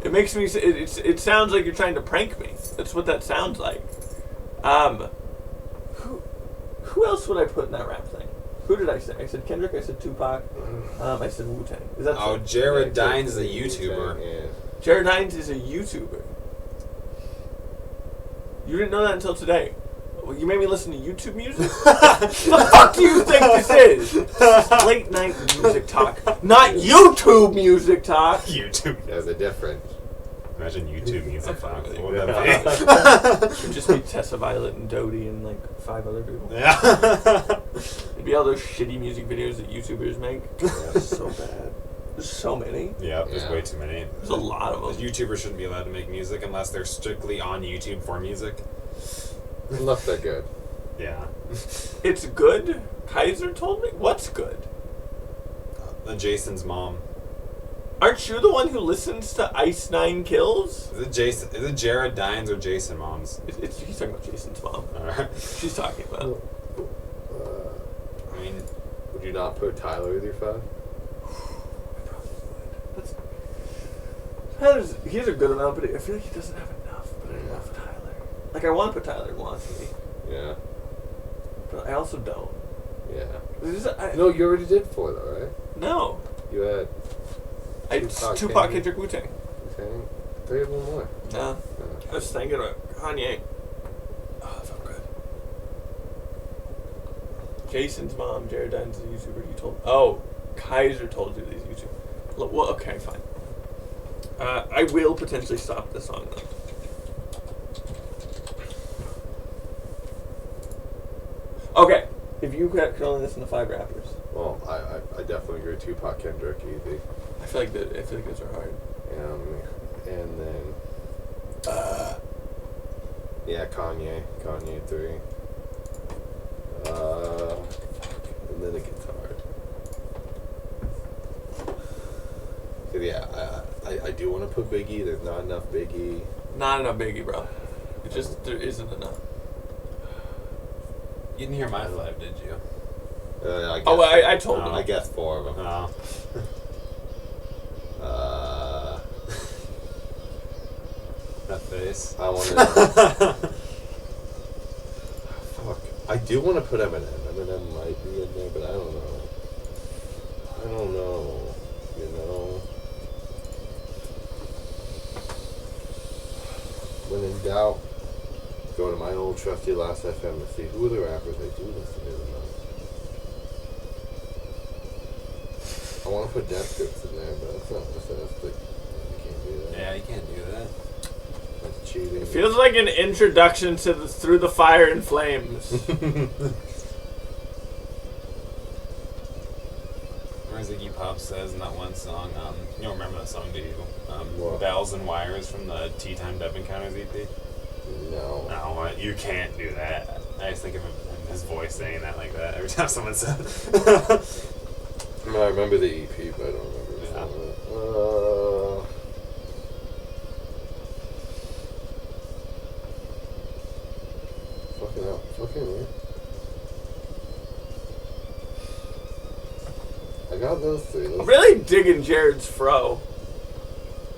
It makes me. It sounds like you're trying to prank me. That's what that sounds like. Who else would I put in that rap thing? Who did I say? I said Kendrick. I said Tupac. I said Wu-Tang. Is that Oh, Jared Dines is a YouTuber. Yeah. Jared Dines is a YouTuber. You didn't know that until today. Well, you made me listen to YouTube music? What the fuck do you think this is? This is late night music talk, not YouTube music talk. YouTube. There's a difference. Imagine YouTube music. Fox. What would Yeah. that be? It would just be Tessa Violet and Dodie and like 5 other people. Yeah. It'd be all those shitty music videos that YouTubers make. It's so bad. There's so many. Yeah, there's Yeah. way too many. There's a lot of them. YouTubers shouldn't be allowed to make music unless they're strictly on YouTube for music. Unless they're good. Yeah. It's good. Kaiser told me. What's good? Jason's mom. Aren't you the one who listens to Ice Nine Kills? Is it Jared Dines or Jason Moms? He's talking about Jason's mom. Alright. She's talking about. I mean, Would you not put Tyler with your 5? He's a good amount, but I feel like he doesn't have enough. But I love Tyler. Like I want to put Tyler in Velocity, Yeah. but I also don't. Yeah. No, you already did 4 though, right? No. You had Tupac, Kendrick. Kendrick, Wu-Tang. okay, 3 of them more. No. I was thinking about Kanye. Oh, that felt good. Jason's mom, Jared Dines, is a YouTuber. You told. Oh, Kaiser told you these YouTubers. Well, okay, fine. I will potentially stop this song though. Okay, if you could only listen to 5 rappers, Well, I definitely agree. Tupac, Kendrick, easy. I feel like those are hard. And then yeah, Kanye 3. And then it gets hard. 'Cause yeah, I do want to put Biggie. There's not enough Biggie. Not enough Biggie, bro. There isn't enough. you didn't hear my 5, did you? I guess, Oh, I told him. I guess 4 of them. No. That face. I want to. Fuck. I do want to put Eminem. Eminem might be in there, but I don't know. You know. When in doubt, go to my old trusty Last FM to see who are the rappers I do listen to the most. I want to put Death Grips in there, but that's not necessarily. You can't do that. Yeah, you can't do that. That's cheating. It feels like an introduction to Through the Fire and Flames. Or as Iggy Pop says in that one song, you don't remember that song, do you? What? Bells and Wires from the Tea Time Dub Encounters EP? No. No, you can't do that. I just think of his voice saying that like that every time someone said I mean, I remember the EP, but I don't remember the Yeah. song. Fucking hell. Fucking weird. I got those 3. I'm really digging Jared's fro.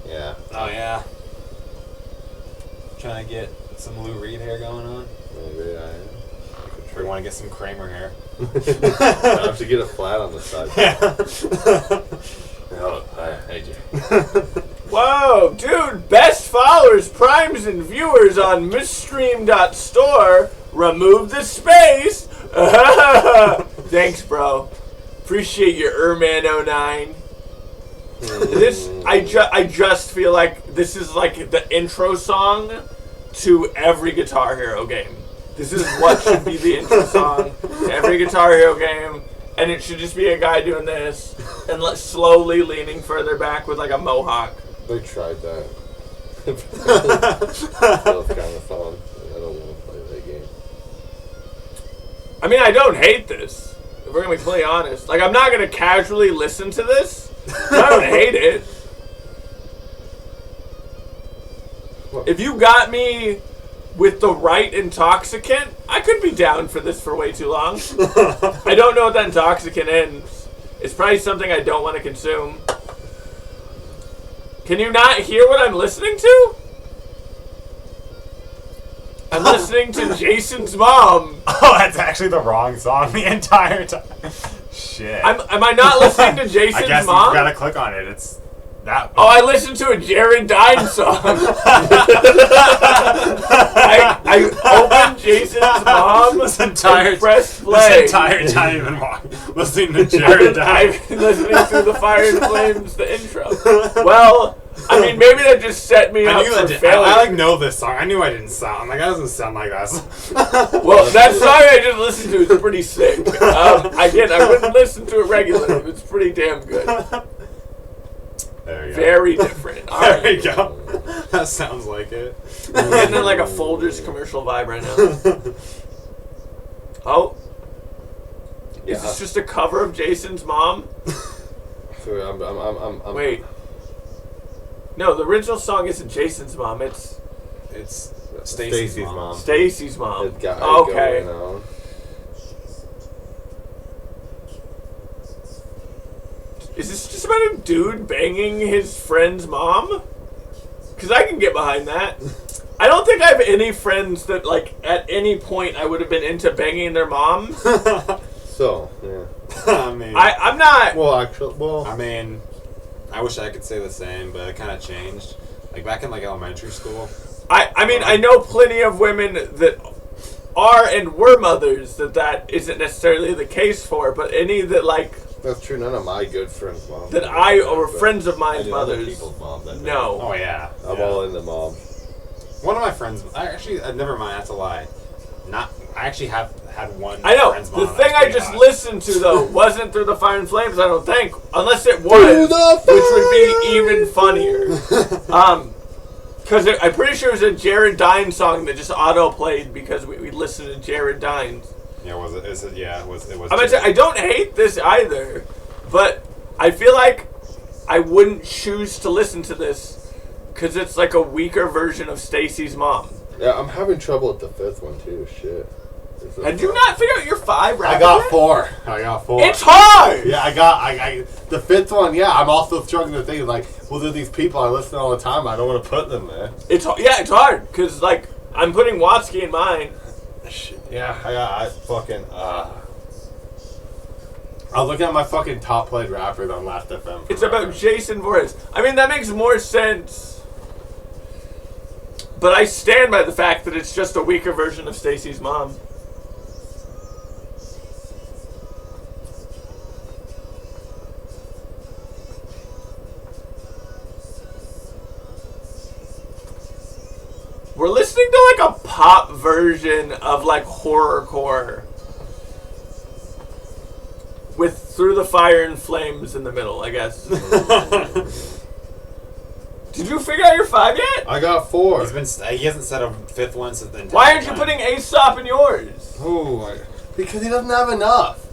Yeah. Oh, yeah. Trying to get some Lou Reed hair going on. Maybe I am. Or you want to get some Kramer hair. I have to get a flat on the side. Oh, hi. Hey, Jay. Whoa, dude! Best followers, primes, and viewers on misstream.store. Remove the space. Thanks, bro. Appreciate your Erman09. This I just feel like this is like the intro song to every Guitar Hero game. This is what should be the intro song to every Guitar Hero game, and it should just be a guy doing this and slowly leaning further back with like a mohawk. They tried that. That was kind of fun. I don't want to play that game. I mean, I don't hate this. If we're gonna be completely honest, like I'm not gonna casually listen to this. I don't hate it. If you got me with the right intoxicant, I could be down for this for way too long. I don't know what that intoxicant is. It's probably something I don't want to consume. Can you not hear what I'm listening to? I'm listening to Jason's mom. Oh, that's actually the wrong song the entire time. Shit. Am I not listening to Jason's I guess mom? you gotta click on it. It's that. Oh, I listened to a Jared Dine song. I opened Jason's mom This entire and pressed play. This entire time you've been listening to Jared Dine. I've been listening through the Fire and Flames, the intro. Well, I mean, maybe that just set me up for failure. I like know this song. I knew I didn't sound like that. Doesn't sound like that. Well, that song I just listened to is pretty sick. Again, I wouldn't listen to it regularly. It's pretty damn good. There you go. Very different. All There right. you go. That sounds like it. I'm getting in like a Folgers commercial vibe right now. Oh. Is this just a cover of Jason's mom? Sorry, I'm Wait. No, the original song isn't Jason's mom. It's Stacy's mom. Stacy's mom. It got Okay. going on. Is this just about a dude banging his friend's mom? Because I can get behind that. I don't think I have any friends that, like, at any point I would have been into banging their mom. So, yeah. I'm not. I mean, I wish I could say the same, but it kind of changed. Like back in like elementary school. I mean, I know plenty of women that are and were mothers that isn't necessarily the case for, but any that, like, That's true. None of my good friends' moms. that or friends of mine's I know other mothers. people's moms. No. Oh yeah. I'm all in the mom. One of my friends. Never mind. That's a lie. I actually have had one. I know. Friend's The mom thing that's I pretty just hot. listened to, though, wasn't Through the Fire and Flames, I don't think. Unless it was, which would be even funnier. Because I'm pretty sure it was a Jared Dine song that just auto-played because we listened to Jared Dine. Yeah, was it? Yeah, it was. I'm gonna say, I don't hate this either, but I feel like I wouldn't choose to listen to this because it's like a weaker version of Stacy's mom. Yeah, I'm having trouble with the fifth one too. Shit. Had you not figured out your 5 rappers I got yet? 4. It's hard! Yeah, I got the fifth one. Yeah, I'm also struggling to think like, well, there are these people I listen to all the time. I don't want to put them there. It's hard because like I'm putting Watsky in mine. Shit. Yeah, I fucking. I was looking at my fucking top played rappers on Last FM. It's about Jason Voorhees. I mean, that makes more sense. But I stand by the fact that it's just a weaker version of Stacy's mom. We're listening to like a pop version of like horrorcore with Through the Fire and Flames in the middle, I guess. Did you figure out your 5 yet? I got 4. He hasn't said a fifth one since the. Why aren't you putting Aesop in yours? Because he doesn't have enough.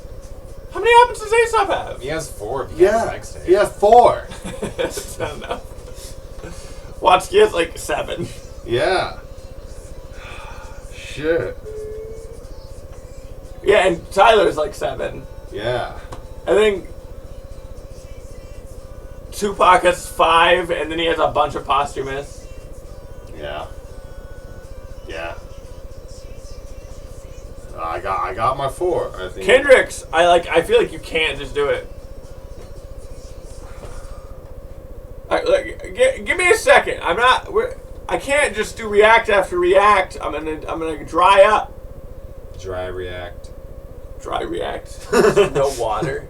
How many albums does Aesop have? He has 4. Yeah, he has 4. That's not enough. Watsky has like 7. Yeah. Shit. Yeah, and Tyler's like 7. Yeah. I think Tupac has 5, and then he has a bunch of posthumous. Yeah. Yeah. I got my 4. I think. Kendrick's, I feel like you can't just do it. Give me a second. I can't just do react after react. I'm gonna dry up. Dry react. Dry react. No water.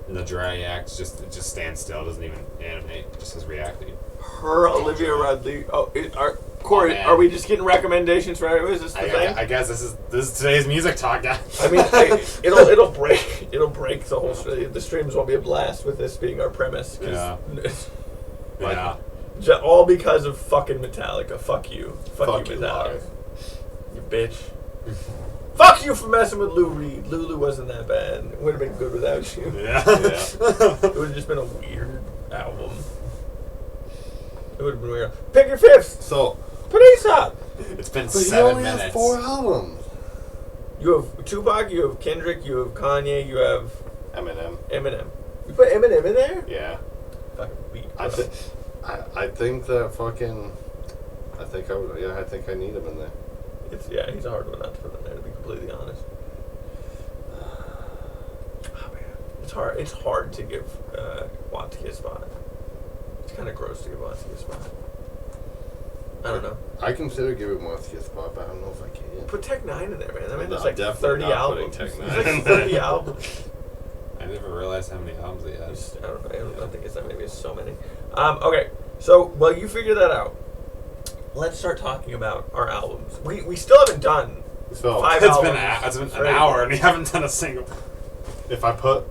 The dry react just stands still. Doesn't even animate. Just says reacting. Her Olivia Rodrigo. Oh, Corey, man. are we just getting recommendations for everyone? Is this the thing? I guess this is today's music talk, guys. I mean, it'll break the whole stream. The streams won't be a blast with this being our premise. Yeah. Yeah. All because of fucking Metallica. Fuck you. Fuck you, you, Metallica. live. You bitch. Fuck you for messing with Lou Reed. Lulu wasn't that bad. It would have been good without you. Yeah. It would have just been a weird album. It would have been weird. Pick your fifth. So, Put Aesop. It's been but you 7 only minutes. have 4 albums. You have Tupac, you have Kendrick, you have Kanye, you have Eminem. Eminem. You put Eminem in there? Yeah. Fucking weak. I think that fucking. I think I need him in there. Yeah, he's a hard one not to put in there, to be completely honest. Oh, man. It's hard to give Watsky a spot. It's kind of gross to give Watsky a spot. I don't know. I consider giving Watsky a spot, but I don't know if I can. Put Tech 9 in there, man. I mean, there's I'm like definitely 30 not putting albums. Tech There's 9 like 30 albums. I never realized how many albums he had. I don't think it's that many. It's so many. Okay, so while you figure that out, let's start talking about our albums. We still haven't done So 5 It's albums. been an hour and we haven't done a single. if I put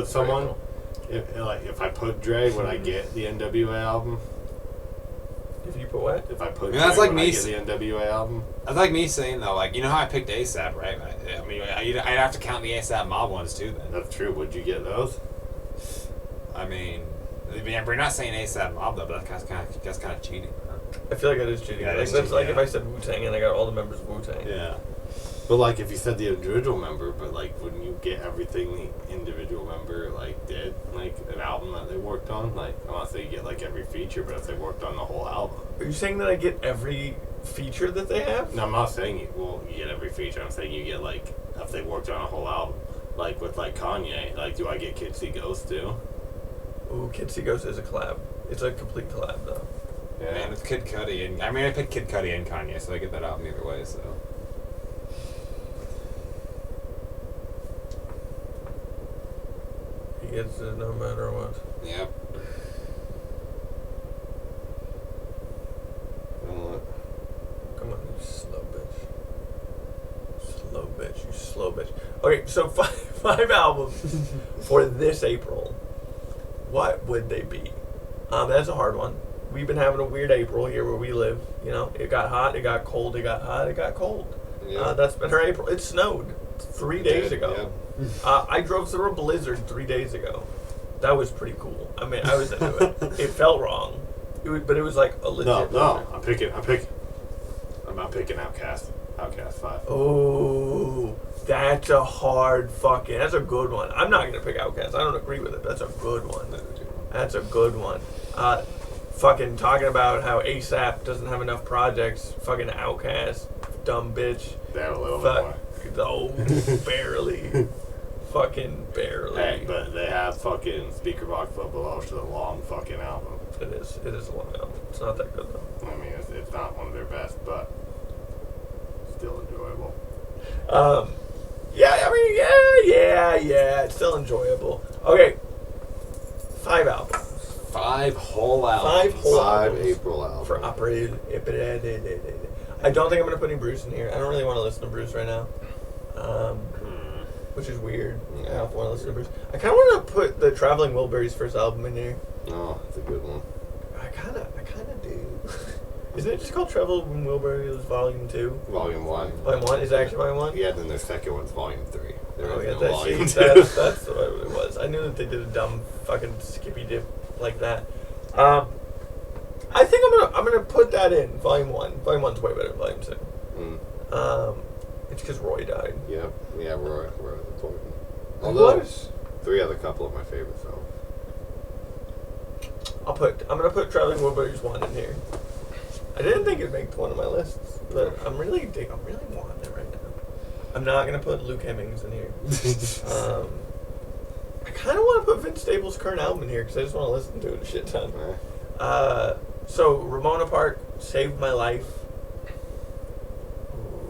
someone, if I put Dre, would I get the NWA album? If you put what? If I put Yeah, that's Dre, like would I me get the NWA album? That's like me saying though, like you know how I picked ASAP, right? I mean, I'd have to count the ASAP Mob ones too. Then That's true. Would you get those? I mean, we're not saying ASAP Mob though, but that's kind of cheating. Huh? I feel like it is cheating. Yeah, Like, it's that's cheating, like yeah. if I said Wu-Tang and I got all the members of Wu-Tang. Yeah. But like, if you said the individual member, but like, wouldn't you get everything the individual member like did, like an album that they worked on? Like, I'm not saying you get like every feature, but if they worked on the whole album. Are you saying that I get every feature that they have? No, I'm not saying you get every feature. I'm saying you get like if they worked on a whole album, like with like Kanye. Like, do I get Kids See Ghosts too? Ooh, Kids See Ghosts is a collab. It's a complete collab though. Yeah. Man, it's Kid Cudi, and I mean I picked Kid Cudi and Kanye, so I get that album either way. So He gets it no matter what. yep. Come on, you slow bitch. Slow bitch, you slow bitch. Okay, so five albums for this April. What would they be? That's a hard one. We've been having a weird April here where we live. You know, it got hot, it got cold, it got hot, it got cold. Yeah. That's been our April. It snowed 3 days did, ago. I drove through a blizzard 3 days ago. That was pretty cool. I mean, I was into it. It felt wrong, but it was like a legit. No, I'm not picking Outkast. Outkast 5. Oh, that's a hard fucking. That's a good one. I'm not gonna pick Outkast. I don't agree with it. But that's a good one. That's a good one. Fucking talking about how ASAP doesn't have enough projects. Fucking Outkast, dumb bitch. They have a little bit more. Oh, barely. Fucking barely. Hey, but they have fucking Speaker Box Below, which is a long fucking album. It is. It is a long album. It's not that good though. I mean, it's not one of their best, but still enjoyable. Yeah. I mean, yeah. It's still enjoyable. Okay. 5 albums. 5 whole albums. 5 whole 5 albums April albums. for Operated. I don't think I'm gonna put any Bruce in here. I don't really want to listen to Bruce right now. Which is weird. I don't want to listen to Bruce. I kind of want to put the Traveling Wilburys first album in here. Oh, it's a good one. I kind of do. Isn't it just called Traveling Wilburys Volume 2? Volume 1. Volume 1? Is it actually Volume 1? Yeah, then their second one's Volume 3. There Oh, is yeah, no that's, Volume see, 2. that's what it was. I knew that they did a dumb fucking skippy dip like that. I think I'm gonna put that in Volume 1. Volume 1's way better than Volume 2. It's because Roy died. Yeah, we're important. He Although, was. 3 had a couple of my favorites, though. I'm gonna put Traveling Wilburys 1 in here. I didn't think it'd make one of my lists, but I'm really wanting it right now. I'm not gonna put Luke Hemmings in here. I kind of want to put Vince Staples' current album in here because I just want to listen to it a shit ton. So Ramona Park saved my life.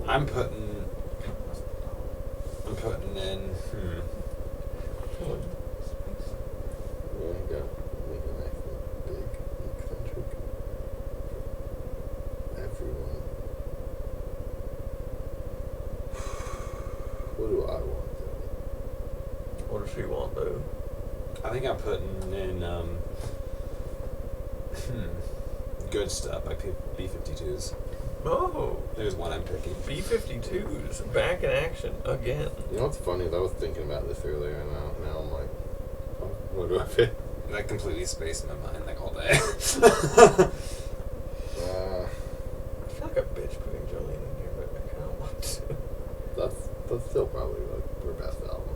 I'm putting in. Yeah, you got make a nice big, eccentric. Everyone. What do I want, though? What does she want, boo? I think I'm putting in Good Stuff by B-52s. Oh, There's one I'm picking. B-52s back in action again. You know what's funny is I was thinking about this earlier, and now I'm like, what do I pick? That completely spaced my mind like all day. I feel like a bitch putting Jolene in here, but I kind of want to. That's still probably like her best album.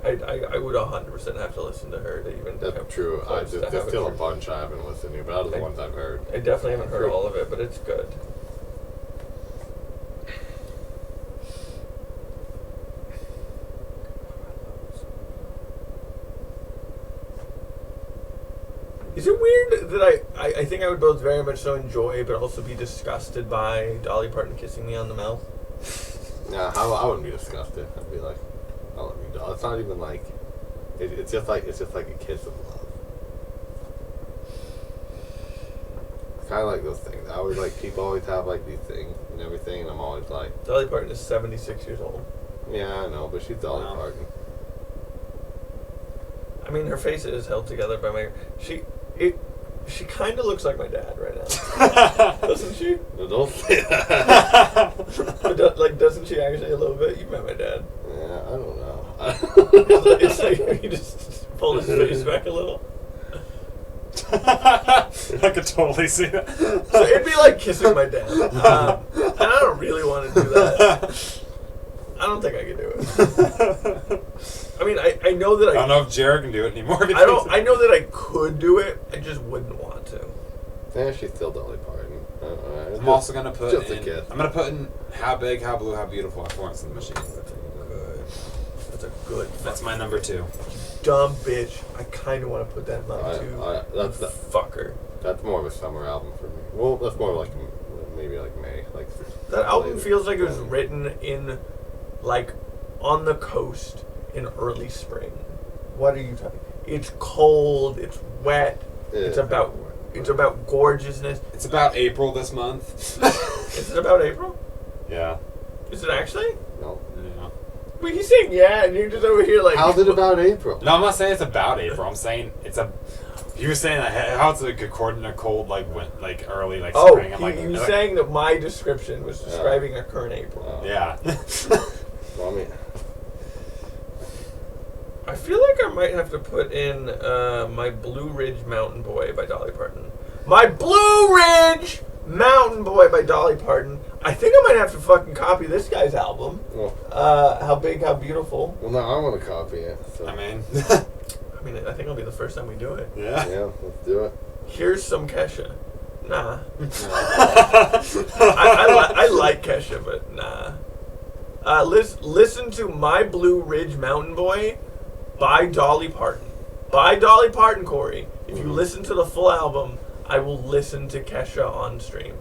I would 100% have to listen to her to even. That's come true. close to There's having still a her. bunch I haven't listened to, but out of the I- ones I've heard. I definitely haven't heard all of it, but it's good. Is it weird that I think I would both very much so enjoy but also be disgusted by Dolly Parton kissing me on the mouth? Yeah, I wouldn't be disgusted. I'd be like, I'll let me do. It's not even like, it's just like a kiss of love. It's kind of like those things. I always like people always have like these things and everything, and I'm always like, Dolly Parton is 76 years old. yeah, I know, but she's Dolly Wow. Parton. I mean, her face is held together by my. She kind of looks like my dad right now, doesn't she? No, don't say that. But doesn't she actually a little bit? You met my dad. Yeah, I don't know. It's like you just pull his face back a little. I could totally see that. So it'd be like kissing my dad, and I don't really want to do that. I don't think I could do it. I mean, I know that I don't know if Jared can do it anymore. I know that I could do it. I just wouldn't want to. Yeah, she's still Dolly Parton. I'm also gonna put just a in. kiss. I'm gonna put in How Big, How Blue, How Beautiful by Florence and the Machine. That's a good. That's my number 2. Dumb bitch. I kind of want to put that in mine too. That's Fucker. That's more of a summer album for me. Well, that's more like maybe like May. Like That album later. feels like it was written in, like, on the coast in early spring. What are you talking? It's cold. It's wet. Yeah, It's about gorgeousness. It's about April this month. Is it about April? Yeah. Is it actually? No. Yeah. But he's saying yeah, and you're just over here like. How's it about April? No, I'm not saying it's about April. I'm saying it's a. You were saying that how it's like according to cold like early like Oh, spring. I'm like, you saying that my description was describing a current April. yeah. Well, I mean, I feel like I might have to put in my Blue Ridge Mountain Boy by Dolly Parton. My Blue Ridge Mountain Boy by Dolly Parton. I think I might have to fucking copy this guy's album. well, How Big, How Beautiful. well, now I want to copy it. So. I mean, I mean, I think it'll be the first time we do it. yeah. yeah, let's do it. Here's some Kesha. Nah. I like Kesha, but nah. Listen to My Blue Ridge Mountain Boy by Dolly Parton. By Dolly Parton, Corey. If you listen to the full album, I will listen to Kesha on stream.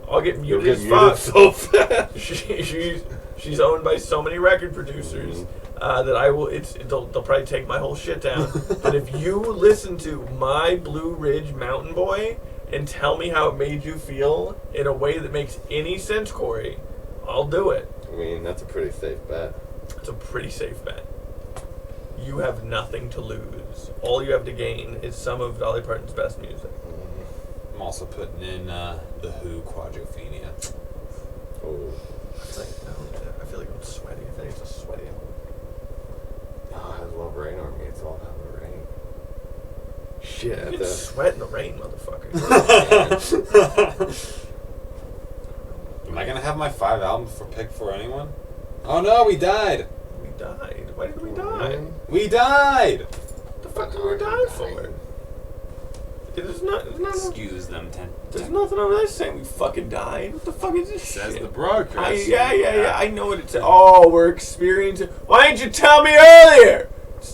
I'll get You'll muted get as fuck. muted so fast. She's owned by so many record producers that I will. They'll probably take my whole shit down. But if you listen to My Blue Ridge Mountain Boy and tell me how it made you feel in a way that makes any sense, Corey, I'll do it. I mean, that's a pretty safe bet. It's a pretty safe bet. You have nothing to lose. All you have to gain is some of Dolly Parton's best music. I'm also putting in The Who, Quadrophenia. Oh, It's like, I feel like I'm sweaty. I think it's a sweaty album. oh, I love Rain on Me. It's all about the rain. Shit. You can sweat in the rain, motherfucker. Am I gonna have my 5 albums for pick for anyone? Oh no, we died! We died. Why did we die? We died! What the fuck did we die for? There's not. Excuse them. There's nothing over there saying we fucking died. What the fuck is this Says shit? the broadcast. Yeah. I know what it says. Oh, we're experiencing. Why didn't you tell me earlier?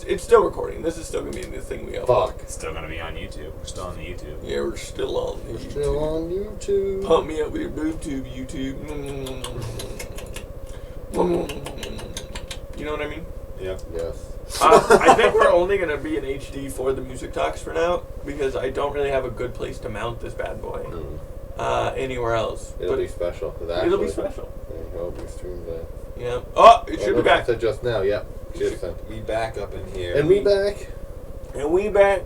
It's still recording. This is still gonna be the thing we upload. Fuck. It's still gonna be on YouTube. We're still on the YouTube. Yeah, we're still on the YouTube. Still on YouTube. Pump me up with your YouTube, YouTube. You know what I mean? Yep. Yes. I think we're only going to be in HD for the music talks for now because I don't really have a good place to mount this bad boy anywhere else. It'll But be special. it'll be special. Yeah, it'll be streamed there. Yeah. Oh, it should be back. I said just now, yep. Should have We back up in here. And we back. And we back.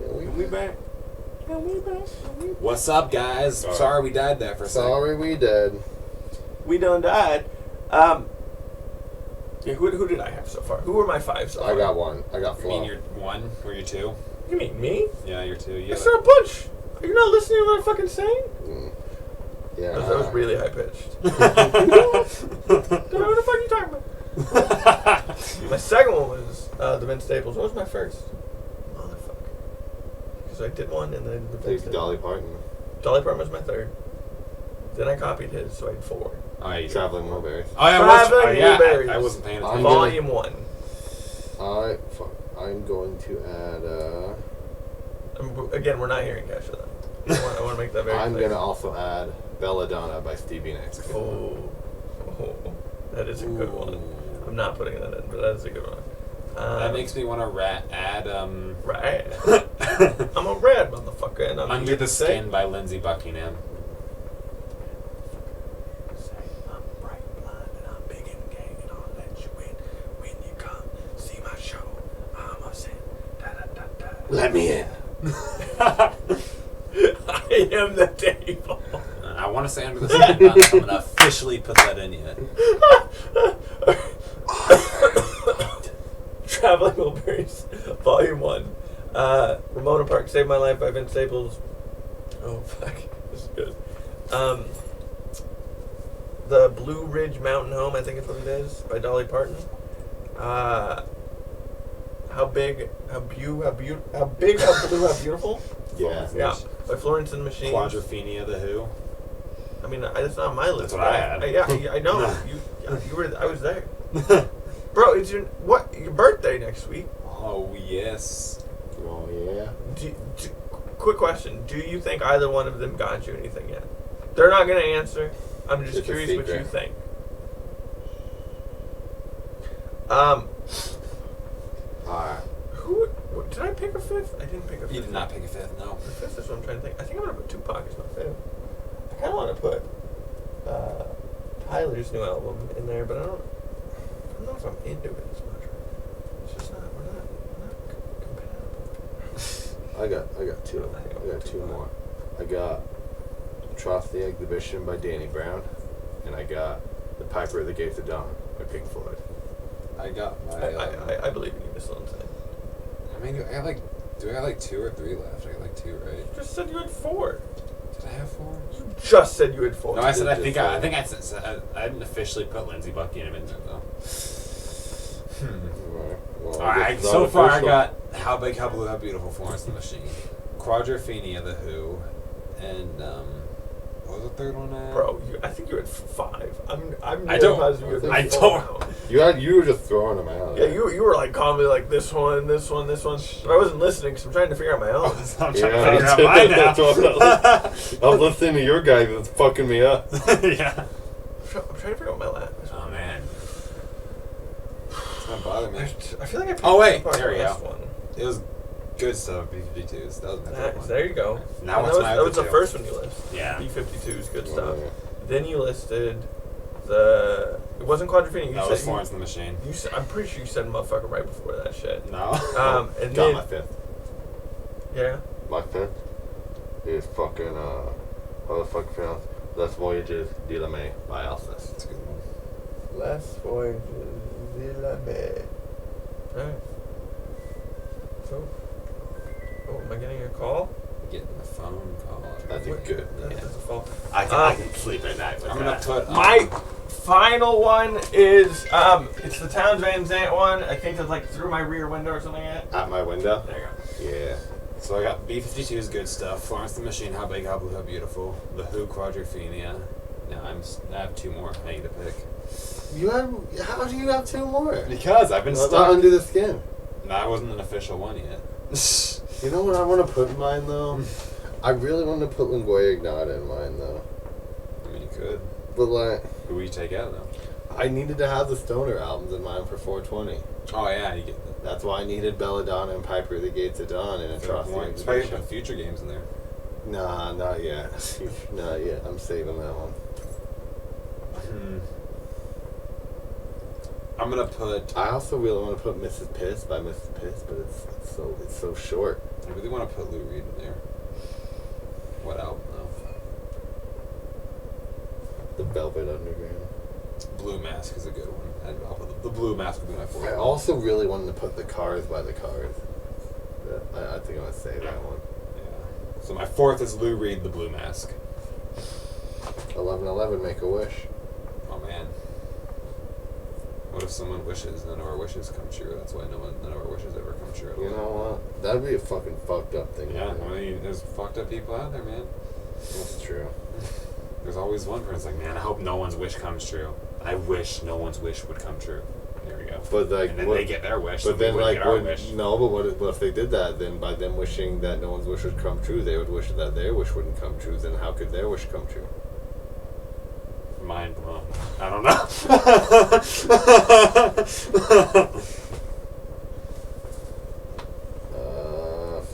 And we And we back. What's up, guys? Sorry we died there for a second. Sorry we did. We done died. Yeah, who did I have so far? Who were my 5 so far? I got one. I got You Flo. mean you're 1 or you're 2? You mean me? Yeah, you're 2. You I said a bunch. You're not listening to what I'm fucking saying? Yeah. That was really high pitched. What the fuck are you talking about? My second one was the Vince Staples. What was my first? Motherfucker. Because I did one and then the Vince Staples. Dolly Parton. Dolly Parton was my third. Then I copied his, so I had 4. Oh, yeah, Traveling Mulberries. Oh, yeah, Traveling yeah, Blueberries. I wasn't paying attention. Volume 1. I'm going to add. Again, we're not hearing Cash for that. I want to make that very I'm clear. gonna also add Belladonna by Stevie Nicks. Oh, that is a good one. I'm not putting that in, but that is a good one. That makes me want to add Right. I'm a rad motherfucker, and I'm Under here the to say- Skin by Lindsey Buckingham. I'm bright, blind, and I'm big and gang, and I'll let you in when you come see my show. I'm a sin. Da da da da. Let me in. I am the table. I want to say Under the Skin, but I'm going to officially put that in yet. Traveling Wilburys, Volume 1. Ramona Park, Save My Life by Vince Staples. Oh, fuck. This is good. The Blue Ridge Mountain Home, I think is what it is, by Dolly Parton. How Big, How Blue, How Beautiful? Yeah. Yeah, by Florence and the Machine. Quadrophenia, The Who. I mean, that's not on my list. That's what I had. Yeah, I know. you were. I was there. Bro, it's your birthday next week. Oh, yes. Oh yeah. Quick question: do you think either one of them got you anything yet? They're not gonna answer. I'm just It's a curious what you secret. think. Who did I pick a 5th? I didn't pick a 5th. You did not pick a 5th, no. The 5th is what I'm trying to think. I think I'm gonna put Tupac as my 5th. I kind of want to put Tyler's new album in there, but I don't know if I'm into it as much. It's just not. We're not compatible. I got two. I got two more. I got Trust the Exhibition by Danny Brown, and I got The Piper at the Gates of Dawn by Pink Floyd. I got my... I believe in you, Miss Lindsay. I mean, do I have like 2 or 3 left? I got like 2, right? You just said you had 4. Did I have 4? You just said you had 4. No, I said I did think just I say- think I said I didn't officially put Lindsey Buckingham in there though. Right. Well, Alright, guess it's so far I unofficial. got How Big, How Blue, How Beautiful, Florence and the Machine, Quadrophenia, The Who, and what was the third one? Bro, I think you had 5. I'm I nearly don't- positive you had I 4 don't- now. You were just throwing them out. Yeah, you were like calmly like this one, this one, this one. But I wasn't listening because I'm trying to figure out my own. I'm trying Yeah, to figure out mine now. that's what I was listening to your guy that's fucking me up. Yeah. I'm trying to figure out my last. Oh man. It's not bothering me. I feel like I picked Oh, wait, apart there we the go. last one. It was good stuff. B-52s. That was my favorite one. There you go. Now And what's that my was the other two? first one you listed. Yeah. B-52 is good Oh, stuff. yeah. Then you listed the. It wasn't Quadrophenia. You That said was Florence and the Machine. You said, I'm pretty sure you said motherfucker right before that shit. No. And Got then my 5th. yeah. My 5th is fucking how the fuck pronounced Les Voyages de la Mer by Alcest. That's a good one. Last Voyages de la Mer. Alright. So. Oh, am I getting a call? Getting a phone call. That's a What? good. That's a phone. I can sleep at night with I'm gonna that. put My final one is it's the Towns Van Zandt one. I think it's like through my rear window or something like that. At my window. There you go. Yeah. So I got B-52's good stuff. Florence the Machine, How Big, How Blue, How Beautiful. The Who, Quadrophenia. Now I have 2 more I need to pick. You have? How do you have 2 more? Because I've been Not stuck. Under the Skin. That wasn't an official one yet. You know what I want to put in mine though? I really want to put Lingua Ignata in mine though. I mean, you could. But like, Who would you take out though? I needed to have the Stoner albums in mine for 420. Oh yeah, you get that. That's why I needed Belladonna and Piper at the Gates of Dawn and Atrocity That's why you Exhibition. put future games in there. Nah, not yet. Not yet. I'm saving that one. I'm gonna put. I also really want to put Mrs. Piss by Mrs. Piss, but it's so short. I really want to put Lou Reed in there. Velvet Underground. Blue Mask is a good one. The Blue Mask would be my fourth. I also really wanted to put the Cars by the Cars. I think I'm gonna say that one. Yeah. So my fourth is Lou Reed, the Blue Mask. 11:11, Make a Wish. Oh man. What if someone wishes, none of our wishes come true? That's why none of our wishes ever come true. You know what? That'd be a fucking fucked up thing. Yeah, to do. I mean, there's fucked up people out there, man. That's true. There's always one person like, man, I hope no one's wish comes true. I wish no one's wish would come true. There we go. But like, and then what, they get their wish. but then like, get our would, wish. no. But what if they did that? Then by them wishing that no one's wish would come true, they would wish that their wish wouldn't come true. Then how could their wish come true? Mind blown. I don't know.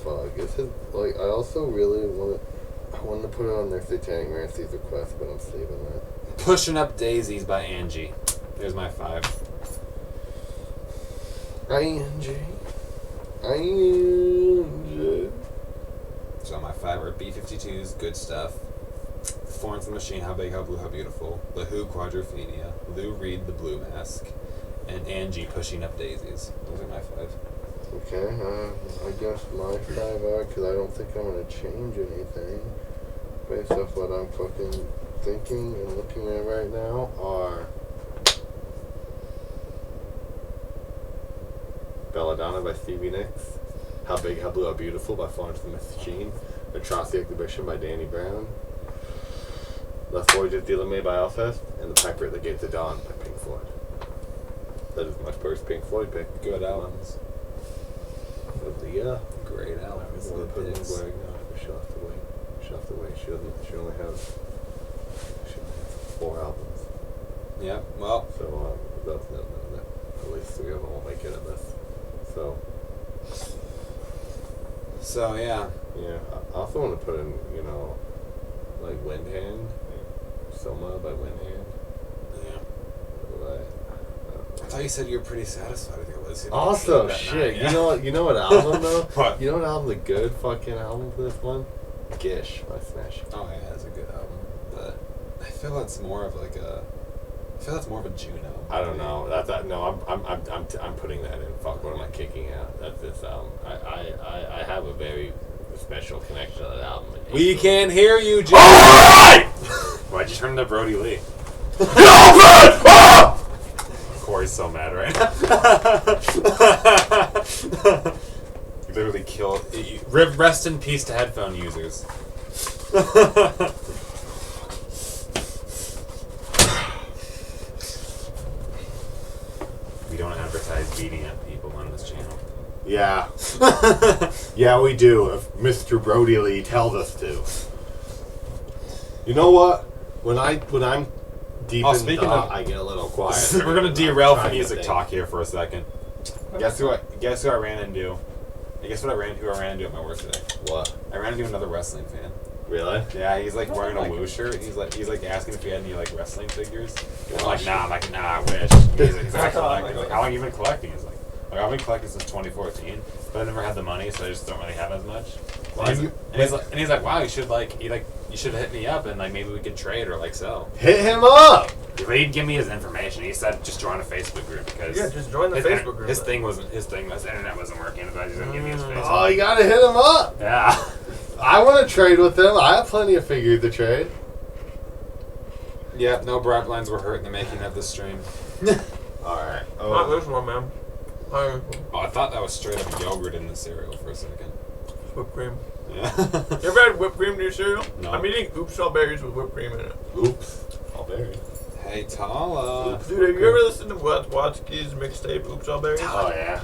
Fuck. This is like, I also really wanted to put it on their Satanic Mercy's request, but I'm saving that. Pushing Up Daisies by Angie. There's my 5. Angie. So my 5 are B-52s, Good Stuff. Florence and the Machine, How Big, How Blue, How Beautiful. The Who, Quadrophenia. Lou Reed, The Blue Mask. And Angie, Pushing Up Daisies. Those are my 5. Okay, I guess my 5 are, because I don't think I'm going to change anything based off what I'm fucking thinking and looking at right now are Belladonna by Stevie Nicks, How Big, How Blue, How Beautiful by Florence and the Machine, Atrocity Exhibition by Danny Brown, La Forge de la May by Alfest, and The Piper at the Gates of Dawn by Pink Floyd. That is my first Pink Floyd pick. Good albums. Of the year. Great albums. I want to put Good them picks. where no, she'll have to wait. She'll have to wait. She only has 4 albums. Yeah, well, So at least 3 of them will make it in this. So yeah. yeah, I also want to put in, you know, like Windhand, Soma by Windhand. Yeah. Like, I thought you said you were pretty satisfied with your list. also, That shit, night, yeah. you know what album though? What? You know what album, the good fucking album for this one? Gish by Smash. Oh yeah, that's a good album, but I feel that's more of like a. I feel that's more of a Juno. I don't know. No. I'm putting that in. Fuck. What am I kicking out? That's this album. I have a very special connection to that album. We can hear you, Jim. Alright! Why'd you turn into Brody Lee? Corey's so mad right now. You literally killed. Rest in peace to headphone users. We don't advertise beating up people on this channel. Yeah. Yeah, we do. If Mr. Brody Lee tells us to. You know what? When I'm deep Oh, in speaking thought, of- I get a little quiet. We're gonna derail Trying from to music think. talk here for a second. Guess who I ran into? Guess what I ran into at my work today? What? I ran into another wrestling fan. Really? Yeah, he's like wearing a Woo shirt. He's like asking if he had any like wrestling figures. I'm like, nah. I'm like, nah, I wish. He's like, I collect. Like, how long you been collecting? He's like, I've been collecting since 2014, but I never had the money, so I just don't really have as much. And he's like, wow, you should hit me up and like maybe we could trade or like sell. Hit him up! But he'd give me his information. He said just join a Facebook group because just join the his Facebook group. His internet wasn't working, but he's gonna give me his Facebook. Oh, you gotta hit him up! Yeah. I want to trade with him. I have plenty of figures to trade. Yeah, no bribe lines were hurt in the making of this stream. Alright. Not this one, man. Oh, I thought that was straight up yogurt in the cereal for a second. Whipped cream. Yeah. You ever had whipped cream in your cereal? No. I'm eating oops all berries with whipped cream in it. Oops. All berry. Hey, Tala. Dude, have you ever listened to Watsky's mixtape Oops All Berries? Oh, yeah.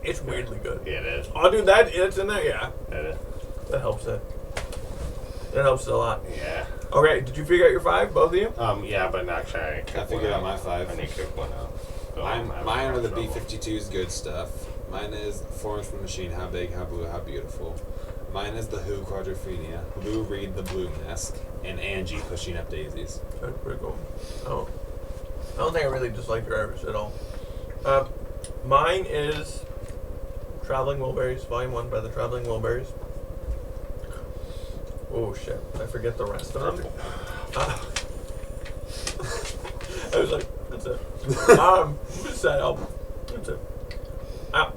It's weirdly good. Yeah, it is. Oh, dude, it's in there? Yeah. It is. That helps it. That helps it a lot. Yeah. Okay, did you figure out your 5, both of you? Yeah, but not trying to I figured out my 5. I need to cook one out. So Mine I'm are the having trouble. B-52's Good Stuff. Mine is Florence and the Machine, How Big, How Blue, How Beautiful. Mine is The Who, Quadrophenia. Lou Reed, The Blue Mask. And Angie, Pushing Up Daisies. That's pretty cool. Oh. I don't think I really dislike drivers at all. Mine is Traveling Wilburys, Volume 1 by the Traveling Wilburys. Oh shit, I forget the rest of them. I was like, that's it. It's that album. That's it. I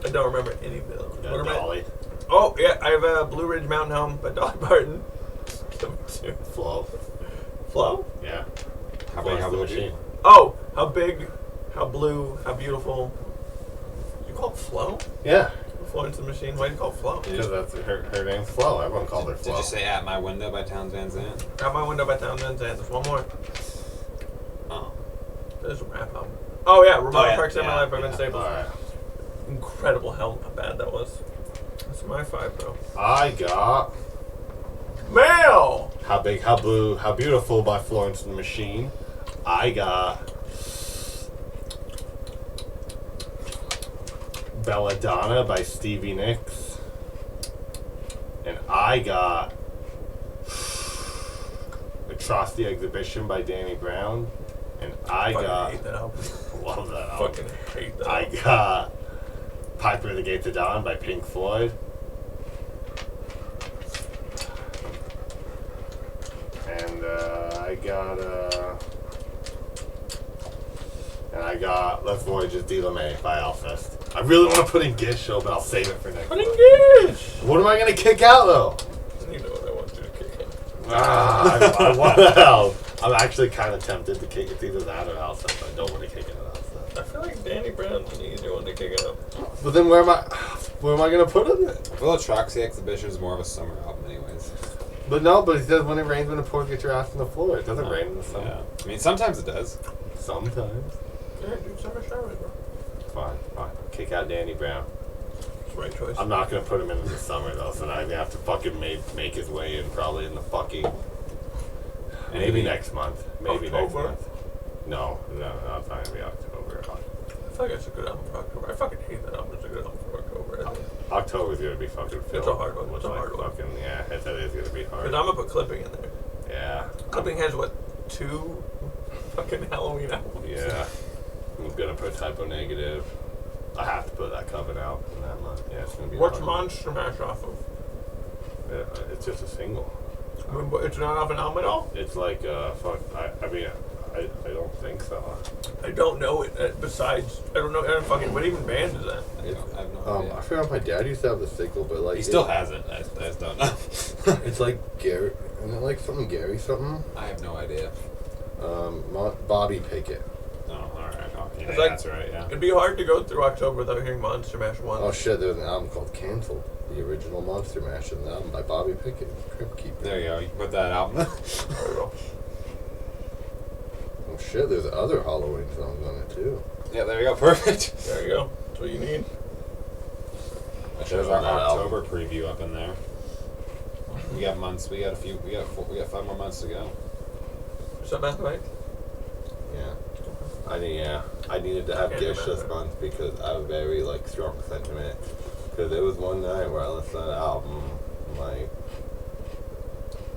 don't remember any of the others. Got What am I- Dolly. Oh, yeah, I have Blue Ridge Mountain Home by Dolly Parton. Flow. Flow? Yeah. How Flow's big, how the blue? machine. Oh, how big, how blue, how beautiful. You call it Flow? Yeah. Florence and the Machine? Why do you call it Flow? Because that's her name's Flo. Everyone called her Flo. Did you say At My Window by Townes Van Zandt? Out My Window by Townes Van Zandt. There's one more. Oh. There's a rap album. Oh, yeah, Ramona yeah, Park Saved My yeah, Life by Vince Staples. Alright. Incredible how bad that was. That's my 5, bro. I got Mail! How Big, How Blue, How Beautiful by Florence and the Machine. I got Belladonna by Stevie Nicks. And I got Atrocity Exhibition by Danny Brown. And I got hate that album. love that album. Fucking hate that I album. got Piper at the Gates of Dawn by Pink Floyd. And I got Left Voyages de la May by Alcest. I really want to put in Gish Show, but I'll save it for next But month. engage! What am I going to kick out, though? You know what I want you to kick in. I want I'm actually kind of tempted to kick it either that or Alcest. I don't want to kick it out Alcest. I feel like Danny Brown's an easier one to kick out. But then where am I going to put him? I feel like Troxy Exhibition is more of a summer album, anyways. But no, but he says when it rains, when it pours, get your ass on the floor. It doesn't rain in the summer. Yeah. I mean, sometimes it does. Sometimes. Yeah, dude, Summer Shower, bro. Fine. Kick out Danny Brown. It's the right choice. I'm not gonna put him in the summer though, so now I'm gonna have to fucking make his way in probably in the fucking maybe next month. Maybe next October? month. No, it's not gonna be October. I feel like it's a good album for October. I fucking hate that album. It's a good album for October. October's gonna be fucking filled. a hard one. with It's a hard one. fucking, yeah, that is gonna be hard. Because I'm gonna put Clipping in there. Yeah. Clipping has what, 2 fucking Halloween albums? Yeah. I'm gonna put Typo Negative. I have to put that Coven out in that month. Yeah, it's gonna be What's hard. Monster Mash off of? It's just a single. It's not off an album at all? It's like I mean I don't think so. I don't know it. Besides, I don't know. I don't fucking. What even band is that? I have no idea. I forgot my dad used to have the single, but like He still has it. I just don't know. it's like Gary, isn't it like something Gary something? I have no idea. Bobby Pickett. Oh, alright. Oh, yeah, It's like- that's right, yeah. It'd be hard to go through October without hearing Monster Mash 1. Oh shit, there's an album called Cancelled. The original Monster Mash is an album by Bobby Pickett, Crypt Keeper. There you go. You can put that album. There we go. Oh shit, there's other Halloween songs on it too. Yeah, there you go. Perfect. There you go. That's what you need. There's on our that October preview up in there. We got months. We got 5 more months to go. Is that Math Mike? Yeah. I needed to have Can't Gish remember. this month because I have a very like strong sentiment. Because it was one night where I listened to that album like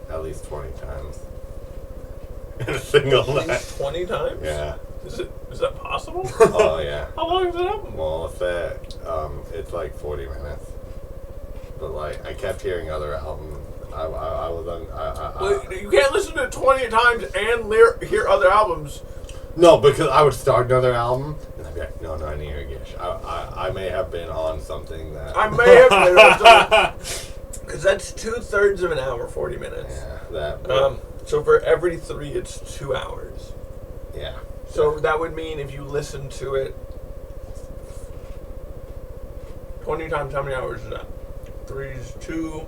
at least 20 times in a single night. 20 times? Yeah. Is that possible? Oh yeah. How long is that album? Well, it's like 40 minutes. But like I kept hearing other albums. I was on. Wait, you can't listen to it 20 times and hear other albums. No, because I would start another album and I'd be like, no, I need to hear Gish. I may have been on something that. I may have been on something. Because that's 2/3 of an hour, 40 minutes. Yeah, that. So for every 3, it's 2 hours. Yeah. So that would mean if you listen to it 20 times, how many hours is that? 3 is 2.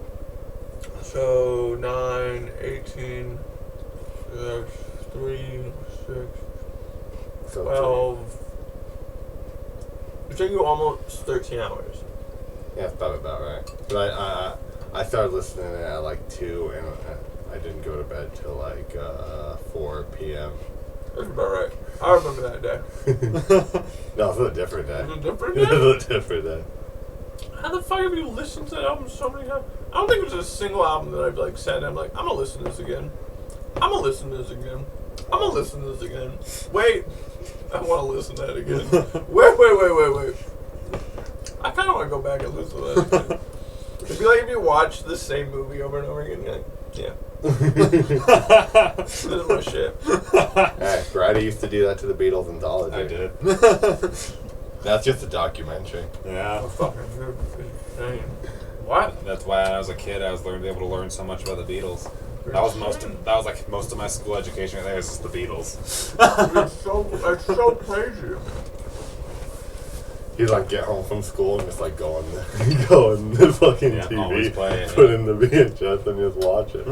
So 9, 18, 3, 6, So 12. It's taking you almost 13 hours. yeah, that's about right. But I started listening at like 2 and I didn't go to bed till like 4 p.m. That's about right. I remember that day. No, it's a different day. Is it different It's day? a different day. How the fuck have you listened to that album so many times? I don't think it was a single album that I've like said, I'm like, I'm gonna listen to this again. I'm gonna listen to this again. I'm gonna listen to this again. Wait. I wanna listen to that again. Wait. I kinda wanna go back and listen to that again. It'd be like if you watch the same movie over and over again. You're like, yeah, this is my shit. Hey, Brady used to do that to the Beatles anthology. I did. That's just a documentary. Yeah. Fucking insane. What? That's why when I was a kid, I was able to learn so much about the Beatles. That was most of my school education right there is just the Beatles. It's so crazy. He'd like get home from school and just like go on the fucking Yeah, always TV, play it, put yeah. in the VHS and just watch it.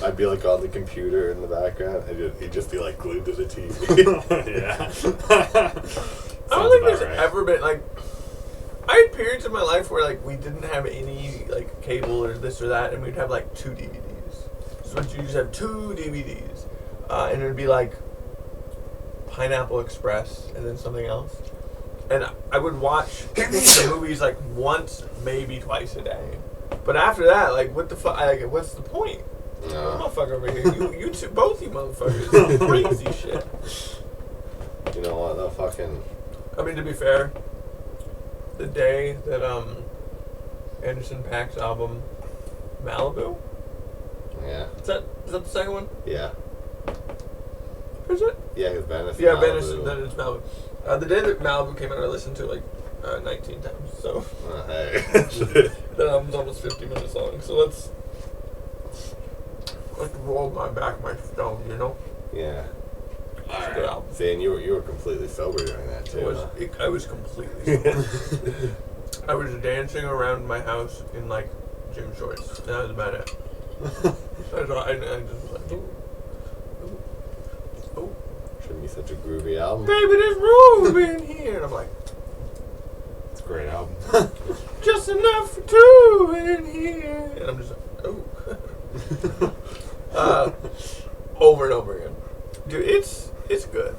I'd be like on the computer in the background. He'd just be like glued to the TV. Yeah. I don't think there's ever been like. I had periods in my life where like we didn't have any like cable or this or that, and we'd have like 2 DVDs. So you just have 2 DVDs, and it'd be like Pineapple Express and then something else. And I would watch the movies like once, maybe twice a day. But after that, like, what the fuck? Like, what's the point? No. Motherfucker over here, you two, both you motherfuckers, crazy shit. You know what? The fucking. I mean, to be fair, the day that Anderson .Paak's album Malibu, Yeah. is that the second one? Yeah. Is it? Yeah, because Venice. Yeah, Malibu. Venice. Then it's Malibu. The day that Malibu came out, I listened to it like 19 times. So Hey. that album's almost 50 minutes long. So let's roll my back, my stone. You know. Yeah. It's a good album. Saying you were completely sober during that too. I was completely sober. I was dancing around my house in like gym shorts. And that was about it. I just was like, oh, Shouldn't be such a groovy album. baby, there's room in here. And I'm like, It's a great album. just enough for 2 in here. And I'm just like, oh. Over and over again. Dude, it's good.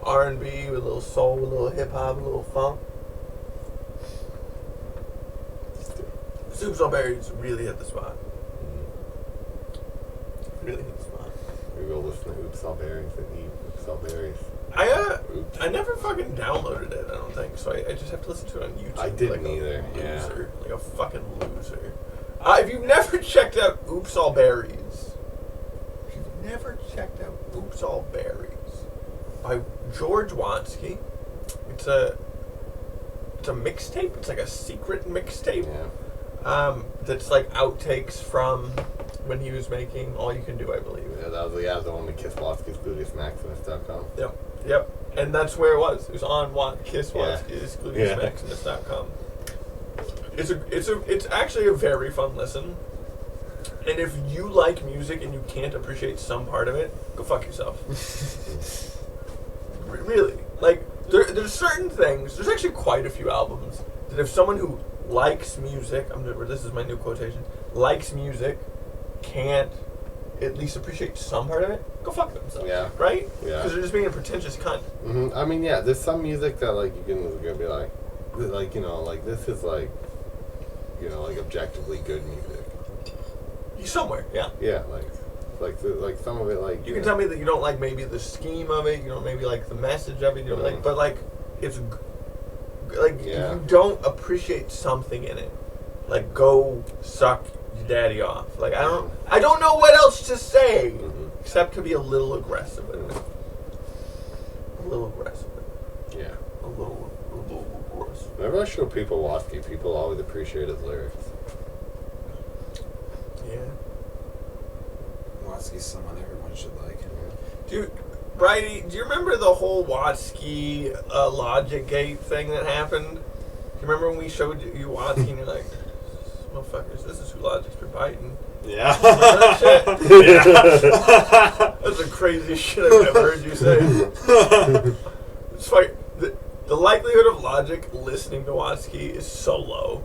R&B with a little soul, with a little hip hop, a little funk. Soups on Berries really hit the spot. Really hit the spot. We go listen to Oops All Berries and eat Oops All Berries. I never fucking downloaded it, I don't think, so I just have to listen to it on YouTube. I didn't like either, a yeah. loser, like a fucking loser. If you've never checked out Oops All Berries, by George Watsky, it's a mixtape. It's like a secret mixtape. Yeah. That's like outtakes from when he was making All You Can Do, I believe. Yeah, that was the one with Kiss Watsky's GluteusMaximus.com. Yep. And that's where it was. It was on Kiss Yeah. Watsky's Yeah. GluteusMaximus.com. It's actually a very fun listen. And if you like music and you can't appreciate some part of it, go fuck yourself. Really. Like, there's certain things, there's actually quite a few albums, that if someone who likes music, this is my new quotation, likes music, can't at least appreciate some part of it, go fuck themselves. Yeah. Right? Yeah. Because they're just being a pretentious cunt. Mm-hmm. I mean, yeah, there's some music that, like, you can be like, you know, like, this is, like, you know, like, objectively good music. Somewhere, yeah. Yeah, like some of it, like... You can tell me that you don't like maybe the scheme of it, you don't maybe like the message of it, you don't like, but like, it's, like, Yeah. if you don't appreciate something in it, like, go suck your daddy off. Like, I don't know what else to say, except to be a little aggressive with it. A little aggressive with it. Yeah. A little aggressive. Whenever I show people Watsky, people always appreciate his lyrics. Yeah. Watsky's someone everyone should like. Dude, Bridie, do you remember the whole Watsky Logic Gate thing that happened? Do you remember when we showed you Watsky and you're like, motherfuckers, this is who Logic's been biting? Yeah. That shit? That's the craziest shit I've ever heard you say. It's like, the likelihood of Logic listening to Watsky is so low.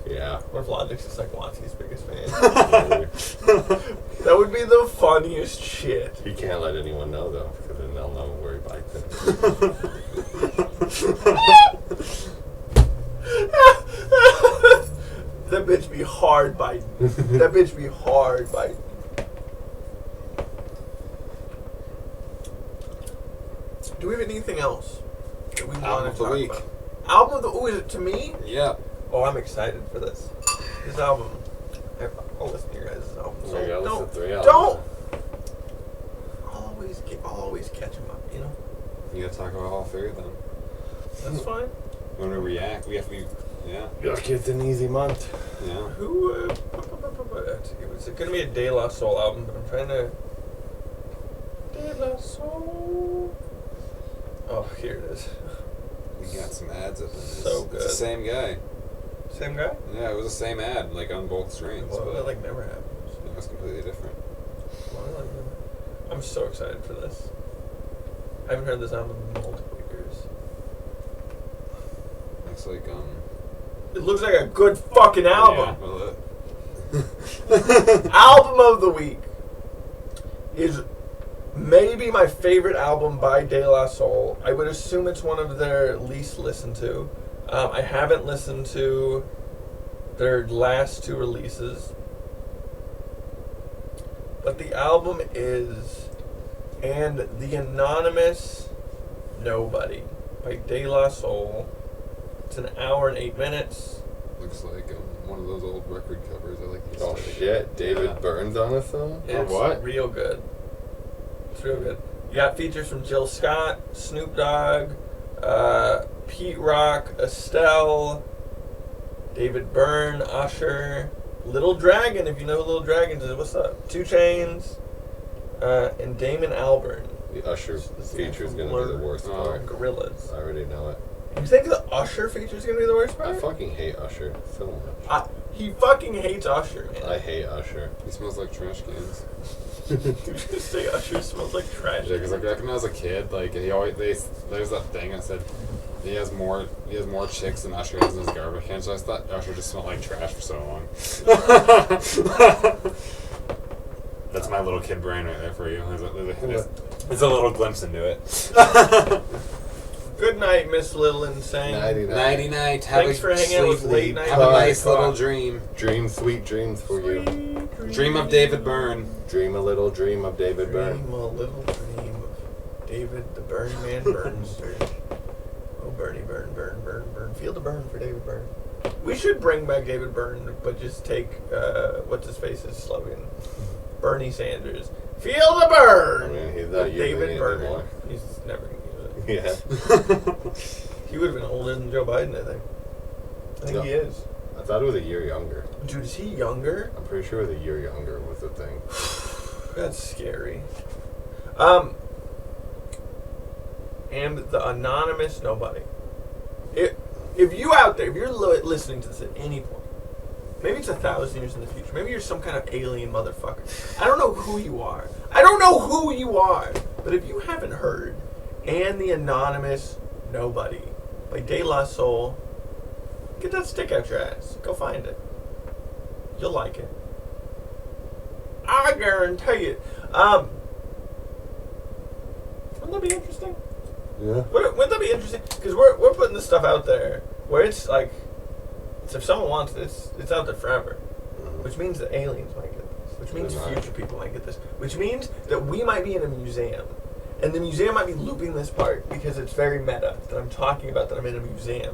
Yeah. What if Logic's just like Watsky's biggest fan? That would be the funniest shit. He can't let anyone know, though, because then they'll know where he bites it. That bitch be hard biting. That bitch be hard biting. Do we have anything else that we Album want of to the talk week. about? Album of the... Oh, is it to me? Yeah. Oh, I'm excited for this. This album. I'll listen to your guys' album. So There you go, listen to 3 albums. don't. I'll always catch them up. You know. You gotta talk about all 3 of them. That's fine. When we react, we have to be. Yeah. Look, it's an easy month. Yeah. Who? It's gonna be a De La Soul album, but I'm trying to. De La Soul. Oh, here it is. We got some ads up in this. So It's the good. same guy. Same guy? Yeah, it was the same ad, like on both screens. Well, but that like never happens. it was completely different. Well, I like that. I'm so excited for this. I haven't heard this album in multiple years. It's like It looks like a good fucking album. Yeah, well, Album of the week is maybe my favorite album by De La Soul. I would assume it's one of their least listened to. I haven't listened to their last 2 releases. But the album is And the Anonymous Nobody by De La Soul. It's an hour and 8 minutes. looks like one of those old record covers. I like these. Oh type. shit, David Yeah. Byrne's on a song? It's what? real good. It's real good. You got features from Jill Scott, Snoop Dogg, Pete Rock, Estelle, David Byrne, Usher, Little Dragon, if you know who Little Dragon is. What's up? 2 Chainz, and Damon Albarn. The Usher feature is gonna be the worst part. Gorillaz. I already know it. You think the Usher feature is going to be the worst I part? fucking hate Usher so much. He fucking hates Usher, man. I hate Usher. He smells like trash cans. Did you just say Usher smells like trash? Yeah, because like back when I was a kid, like he always there's that thing that said he has more chicks than Usher has in his garbage can. So I thought Usher just smelled like trash for so long. That's my little kid brain right there for you. It's a little glimpse into it. Good night, Miss Little Insane. Nighty night. Thanks for hanging out with Late Night. Have a nice Talk. little dream. Dream sweet dreams for you. Dream of David Byrne. Dream a little dream of David Byrne. Dream a little dream of David the Burn Man Burnster. Oh, Bernie, burn, burn, burn, burn. Feel the burn for David Byrne. We should bring back David Byrne, but just take what's his face's slogan, Bernie Sanders. Feel the burn. I mean, he's with not using David it Byrne. anymore. He's never gonna use it. Yeah. He would have been older than Joe Biden, I think. I think No. he is. I thought it was a year younger. Dude, is he younger? I'm pretty sure it was a year younger was the thing. That's scary. And the Anonymous Nobody. If you out there, if you're listening to this at any point, maybe it's 1,000 years in the future, maybe you're some kind of alien motherfucker. I don't know who you are. But if you haven't heard And the Anonymous Nobody by De La Soul, get that stick out your ass. Go find it. You'll like it. I guarantee it. Wouldn't that be interesting? Yeah. Wouldn't that be interesting? Because we're putting this stuff out there where it's like, if someone wants it, it's out there forever. Which means that aliens might get this. Which means They might. future people might get this. Which means that we might be in a museum. And the museum might be looping this part because it's very meta that I'm talking about that I'm in a museum.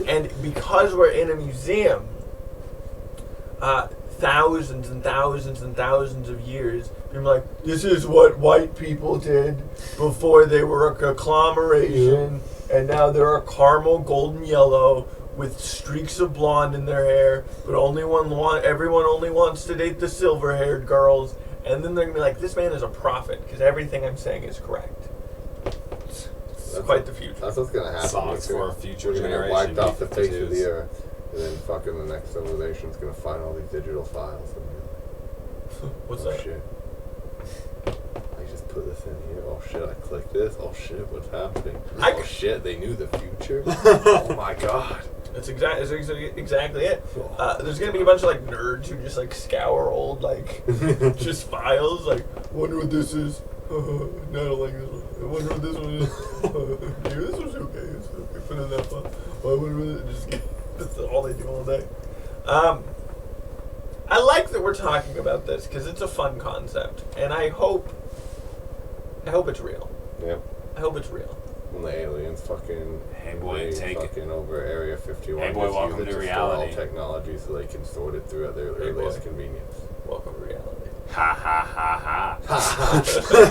And because we're in a museum, thousands and thousands and thousands of years, people are like, this is what white people did before they were a conglomeration, and now they're a caramel golden yellow with streaks of blonde in their hair, but everyone only wants to date the silver-haired girls. And then they're gonna be like, this man is a prophet because everything I'm saying is correct. It's quite the future. That's what's gonna happen. Songs It's for gonna- a future we're gonna get generation. wiped off the face of Tattoos. the earth, and then fucking the next civilization's gonna find all these digital files and be like, What's oh that? shit. I just put this in here. Oh shit, I clicked this. Oh shit, what's happening? Oh shit, they knew the future. Oh my god. That's exactly it. There's gonna be a bunch of like nerds who just like scour old like just files. Like, wonder what this is. No, I don't like this one. I wonder what this one is. Yeah, this one's okay. It's okay. Put in that file. I wonder what it just. That's all they do all day. I like that we're talking about this because it's a fun concept, and I hope it's real. Yep. I hope it's real. when the aliens fucking Hey boy, raid take it. fucking over Area 51. Hey boy, with welcome humans to store all reality. technology so they can sort it through at their Hey earliest boy. convenience. Welcome to reality. Ha ha ha ha.